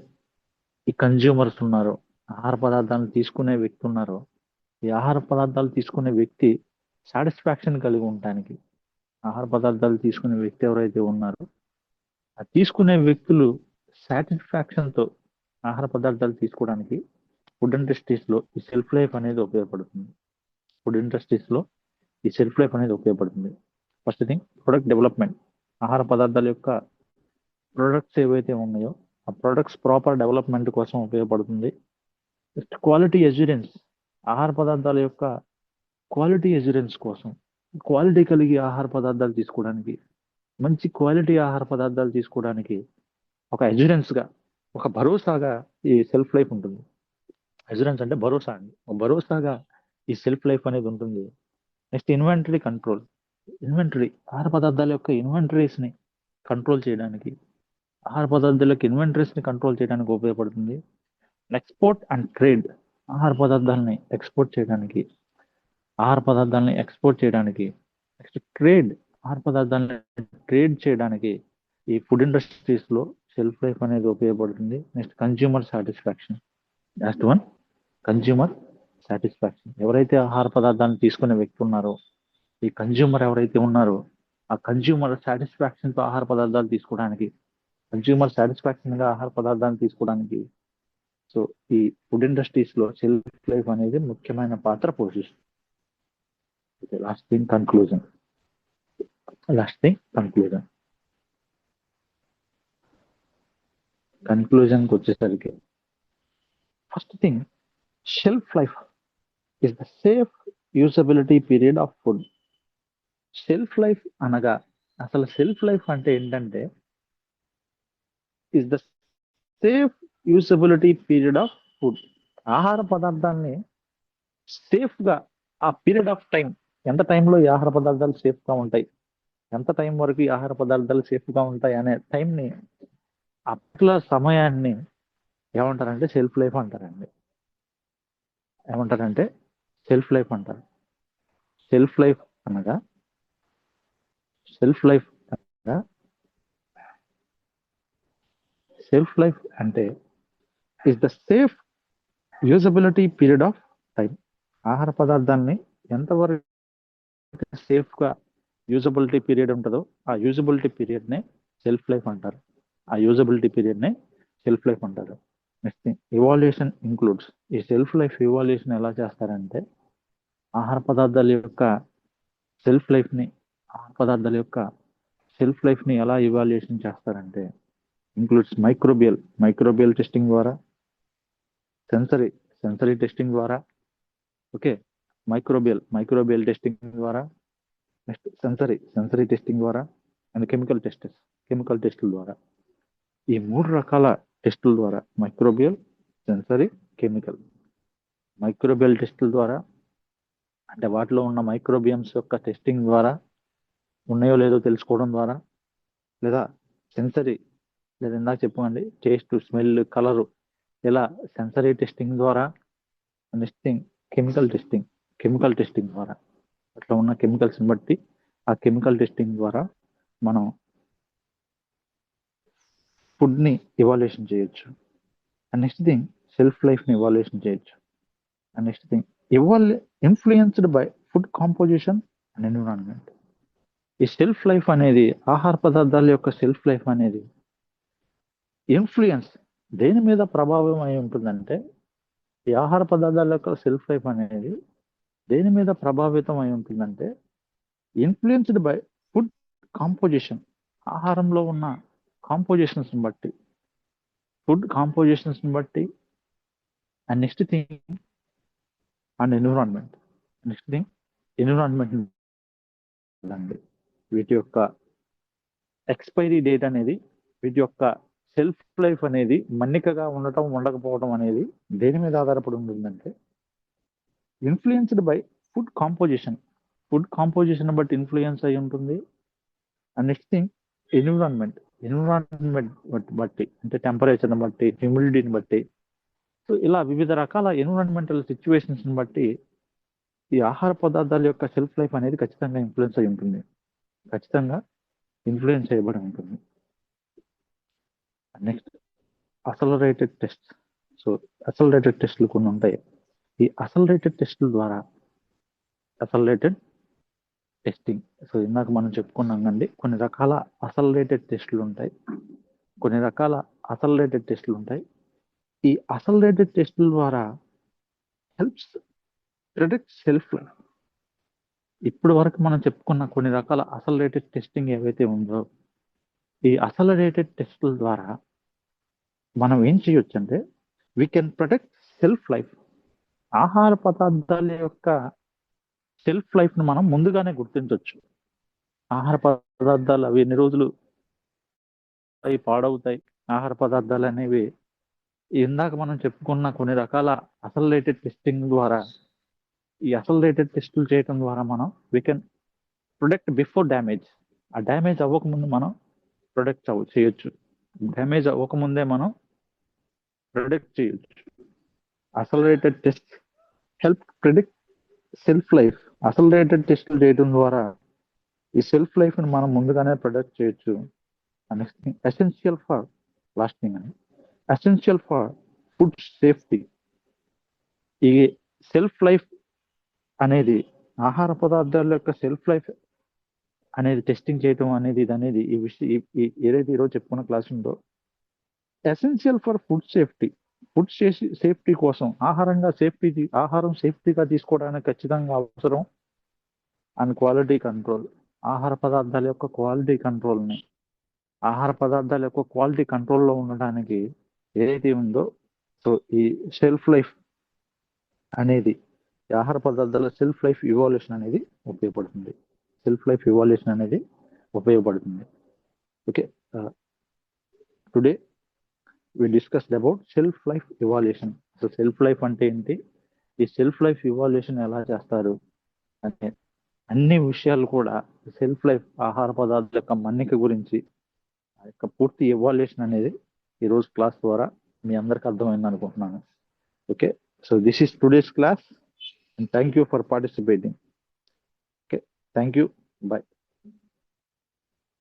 ఈ కన్జ్యూమర్స్ ఉన్నారో, ఆహార పదార్థాలను తీసుకునే వ్యక్తి ఉన్నారో, ఈ ఆహార పదార్థాలు తీసుకునే వ్యక్తి సాటిస్ఫాక్షన్ కలిగి ఉండటానికి, ఆహార పదార్థాలు తీసుకునే వ్యక్తి ఎవరైతే ఉన్నారో ఆ తీసుకునే వ్యక్తులు సాటిస్ఫాక్షన్ తో ఆహార పదార్థాలు తీసుకోవడానికి ఫుడ్ ఇండస్ట్రీస్ లో ఈ సెల్ఫ్ లైఫ్ అనేది ఉపయోగపడుతుంది. First thing product development. ఆహార పదార్థాల యొక్క ప్రొడక్ట్స్ ఏవైతే ఉన్నాయో ఆ ప్రొడక్ట్స్ ప్రాపర్ డెవలప్మెంట్ కోసం ఉపయోగపడుతుంది. Quality assurance. ఆహార పదార్థాల యొక్క క్వాలిటీ ఎజ్యూరెన్స్ కోసం, క్వాలిటీ కలిగి ఆహార పదార్థాలు తీసుకోవడానికి, మంచి క్వాలిటీ ఆహార పదార్థాలు తీసుకోవడానికి ఒక ఎజ్యూరెన్స్ గా, ఒక భరోసాగా ఈ సెల్ఫ్ లైఫ్ ఉంటుంది. ఎజ్యూరెన్స్ అంటే భరోసా అండి. ఒక భరోసాగా ఈ సెల్ఫ్ లైఫ్ అనేది ఉంటుంది. Next inventory control. ఆహార పదార్థాల యొక్క ఇన్వెంటరీస్ ని కంట్రోల్ చేయడానికి ఆహార పదార్థాల యొక్క ఇన్వెంటరీస్ ని కంట్రోల్ చేయడానికి ఉపయోగపడుతుంది. ఎక్స్పోర్ట్ అండ్ ట్రేడ్, ఆహార పదార్థాలని ఎక్స్పోర్ట్ చేయడానికి, ఆహార పదార్థాలని ఎక్స్పోర్ట్ చేయడానికి, నెక్స్ట్ ట్రేడ్, ఆహార పదార్థాలని ట్రేడ్ చేయడానికి ఈ ఫుడ్ ఇండస్ట్రీస్ లో షెల్ఫ్ లైఫ్ అనేది ఉపయోగపడుతుంది. Next consumer satisfaction, last one consumer satisfaction. ఎవరైతే ఆహార పదార్థాలను తీసుకునే వ్యక్తి ఉన్నారో, ఈ కన్జ్యూమర్ ఎవరైతే ఉన్నారో ఆ కన్జ్యూమర్ సాటిస్ఫాక్షన్ తో ఆహార పదార్థాలు తీసుకోవడానికి, కన్జ్యూమర్ సాటిస్ఫాక్షన్ గా ఆహార పదార్థాలను తీసుకోవడానికి సో ఈ ఫుడ్ ఇండస్ట్రీస్ లో షెల్ఫ్ లైఫ్ అనేది ముఖ్యమైన పాత్ర పోషిస్తుంది. Last thing conclusion. కన్క్లూజన్కి వచ్చేసరికి first thing, shelf life is the safe usability period of food. Shelf life అనగా అసలు షెల్ఫ్ లైఫ్ అంటే ఏంటంటే is the safe usability period of food. ఆహార పదార్థాన్ని సేఫ్ గా ఆ పీరియడ్ ఆఫ్ టైం, ఎంత టైంలో ఈ ఆహార పదార్థాలు సేఫ్ గా ఉంటాయి, ఎంత టైం వరకు ఈ ఆహార పదార్థాలు సేఫ్ గా ఉంటాయి అనే టైంని, అట్లా సమయాన్ని ఏమంటారంటే షెల్ఫ్ లైఫ్ అంటారండి. ఏమంటారంటే షెల్ఫ్ లైఫ్ అంటారు. షెల్ఫ్ లైఫ్ అనగా షెల్ఫ్ లైఫ్ అంటే is the safe usability period of time. ఆహార పదార్థాన్ని ఎంతవరకు సేఫ్ గా యూజబిలిటీ పీరియడ్ ఉంటుందో ఆ యూజబిలిటీ పీరియడ్ నే షెల్ఫ్ లైఫ్ అంటారు. ఆ యూజబిలిటీ పీరియడ్ నే షెల్ఫ్ లైఫ్ అంటారు. Next evaluation includes. ఈ షెల్ఫ్ లైఫ్ ఇవాల్యుయేషన్ ఎలా చేస్తారంటే ఆహార పదార్థాల యొక్క షెల్ఫ్ లైఫ్ ని ఎలా ఇవాల్యుయేషన్ చేస్తారంటే ఇంక్లూడ్స్ మైక్రోబియల్ టెస్టింగ్ ద్వారా, సెన్సరీ టెస్టింగ్ ద్వారా, ఓకే, మైక్రోబియల్ టెస్టింగ్ ద్వారా, నెక్స్ట్ సెన్సరీ టెస్టింగ్ ద్వారా, అండ్ కెమికల్ టెస్టుల ద్వారా. ఈ 3 రకాల టెస్టుల ద్వారా మైక్రోబియల్, సెన్సరీ, కెమికల్. మైక్రోబియల్ టెస్టుల ద్వారా అంటే వాటిలో ఉన్న మైక్రోబియమ్స్ యొక్క టెస్టింగ్ ద్వారా ఉన్నాయో లేదో తెలుసుకోవడం ద్వారా, లేదా సెన్సరీ, లేదా ఇందాక చెప్పండి టేస్ట్, స్మెల్, కలరు, ఇలా సెన్సరీ టెస్టింగ్ ద్వారా. నెక్స్ట్ థింగ్ కెమికల్ టెస్టింగ్ ద్వారా, అట్లా ఉన్న కెమికల్స్ని బట్టి ఆ కెమికల్ టెస్టింగ్ ద్వారా మనం ఫుడ్ని ఇవాల్యుయేషన్ చేయొచ్చు. అండ్ నెక్స్ట్ థింగ్ షెల్ఫ్ లైఫ్ని ఇవాల్యుయేషన్ చేయొచ్చు. And next thing influenced by food composition and environment. ఈ షెల్ఫ్ లైఫ్ అనేది, ఆహార పదార్థాల యొక్క షెల్ఫ్ లైఫ్ అనేది ఇన్ఫ్లుయెన్స్ దేని మీద ప్రభావం అయి ఉంటుందంటే, ఈ ఆహార పదార్థాల యొక్క షెల్ఫ్ లైఫ్ అనేది దేని మీద ప్రభావితం అయి ఉంటుందంటే ఇన్ఫ్లుయెన్స్డ్ బై ఫుడ్ కాంపోజిషన్, ఆహారంలో ఉన్న కాంపోజిషన్స్ బట్టి, ఫుడ్ కాంపోజిషన్స్ బట్టి. And next thing and environment. అండి వీటి యొక్క ఎక్స్పైరీ డేట్ అనేది, వీటి యొక్క షెల్ఫ్ లైఫ్ అనేది మన్నికగా ఉండటం ఉండకపోవడం అనేది దేని మీద ఆధారపడి ఉంటుందంటే ఇన్ఫ్లుయెన్స్డ్ బై ఫుడ్ కాంపోజిషన్ బట్టి ఇన్ఫ్లుయెన్స్ అయి ఉంటుంది. అండ్ నెక్స్ట్ థింగ్ ఎన్విరాన్మెంట్ బట్టి, అంటే టెంపరేచర్ని బట్టి, హ్యూమిడిటీని బట్టి. సో ఇలా వివిధ రకాల ఎన్విరాన్మెంటల్ సిచ్యువేషన్స్ని బట్టి ఈ ఆహార పదార్థాల యొక్క షెల్ఫ్ లైఫ్ అనేది ఖచ్చితంగా ఇన్ఫ్లుయెన్స్ చేయబడి ఉంటుంది. Next accelerated test. So accelerated టెస్టులు కొన్ని ఉంటాయి. ఈ అసలరేటెడ్ టెస్టింగ్, సో ఇందాక మనం చెప్పుకున్నాం కండి, కొన్ని రకాల అసలరేటెడ్ టెస్టులు ఉంటాయి. ఈ అసలరేటెడ్ టెస్టుల ద్వారా హెల్ప్స్ ప్రిడిక్ట్ షెల్ఫ్ లైఫ్. ఇప్పటి వరకు మనం చెప్పుకున్న కొన్ని రకాల అసలరేటెడ్ టెస్టింగ్ ఏవైతే ఉందో, ఈ అసలరేటెడ్ టెస్టుల ద్వారా మనం ఏం చేయొచ్చు అంటే we can protect shelf life. ఆహార పదార్థాల యొక్క షెల్ఫ్ లైఫ్ ను మనం ముందుగానే గుర్తించవచ్చు. ఆహార పదార్థాలు అవి ఎన్ని రోజులు అవి పాడవుతాయి, ఆహార పదార్థాలు అనేవి ఇందాక మనం చెప్పుకున్న కొన్ని రకాల అసలరేటెడ్ టెస్టింగ్ ద్వారా, ఈ అసలరేటెడ్ టెస్టులు చేయడం ద్వారా మనం we can protect before damage. ఆ డ్యామేజ్ అవ్వకముందు మనం ప్రొటెక్ట్ చేయొచ్చు. డ్యామేజ్ అవ్వకముందే మనం ప్రిడిక్ట్ చేయొచ్చు. Accelerated test help predict self life. Accelerated టెస్టులు చేయడం ద్వారా ఈ సెల్ఫ్ లైఫ్ ని మనం ముందుగానే ప్రొడక్ట్ చేయొచ్చు. ఎసెన్షియల్ ఫర్ లాస్టింగ్ అని, ఎసెన్షియల్ ఫర్ ఫుడ్ సేఫ్టీ. ఈ సెల్ఫ్ లైఫ్ అనేది ఆహార పదార్థాల యొక్క సెల్ఫ్ లైఫ్ అనేది టెస్టింగ్ చేయటం అనేది ఇది అనేది ఈ విషయం ఏదైతే ఈరోజు చెప్పుకున్న క్లాస్ ఉందో essential for food safety. Food safety కోసం ఆహారం సేఫ్టీగా తీసుకోవడానికి ఖచ్చితంగా అవసరం అండ్ క్వాలిటీ కంట్రోల్. ఆహార పదార్థాల యొక్క క్వాలిటీ కంట్రోల్ని ఆహార పదార్థాల యొక్క క్వాలిటీ కంట్రోల్లో ఉండడానికి ఏదైతే ఉందో సో ఈ సెల్ఫ్ లైఫ్ అనేది ఆహార పదార్థాల సెల్ఫ్ లైఫ్ ఇవాల్యూషన్ అనేది ఉపయోగపడుతుంది. సెల్ఫ్ లైఫ్ ఇవాల్యూషన్ అనేది ఉపయోగపడుతుంది. Okay, today we discussed about self life evaluation. So self life అంటే ఏంటి, ఈ సెల్ఫ్ లైఫ్ ఇవాల్యూషన్ ఎలా చేస్తారు అనే అన్ని విషయాలు కూడా సెల్ఫ్ లైఫ్ ఆహార పదార్థాల యొక్క మన్నిక గురించి ఆ యొక్క పూర్తి ఇవాల్యూషన్ అనేది ఈరోజు క్లాస్ ద్వారా మీ అందరికి అర్థమైంది అనుకుంటున్నాను. Okay, so this is today's class and thank you for participating. Okay, thank you, bye.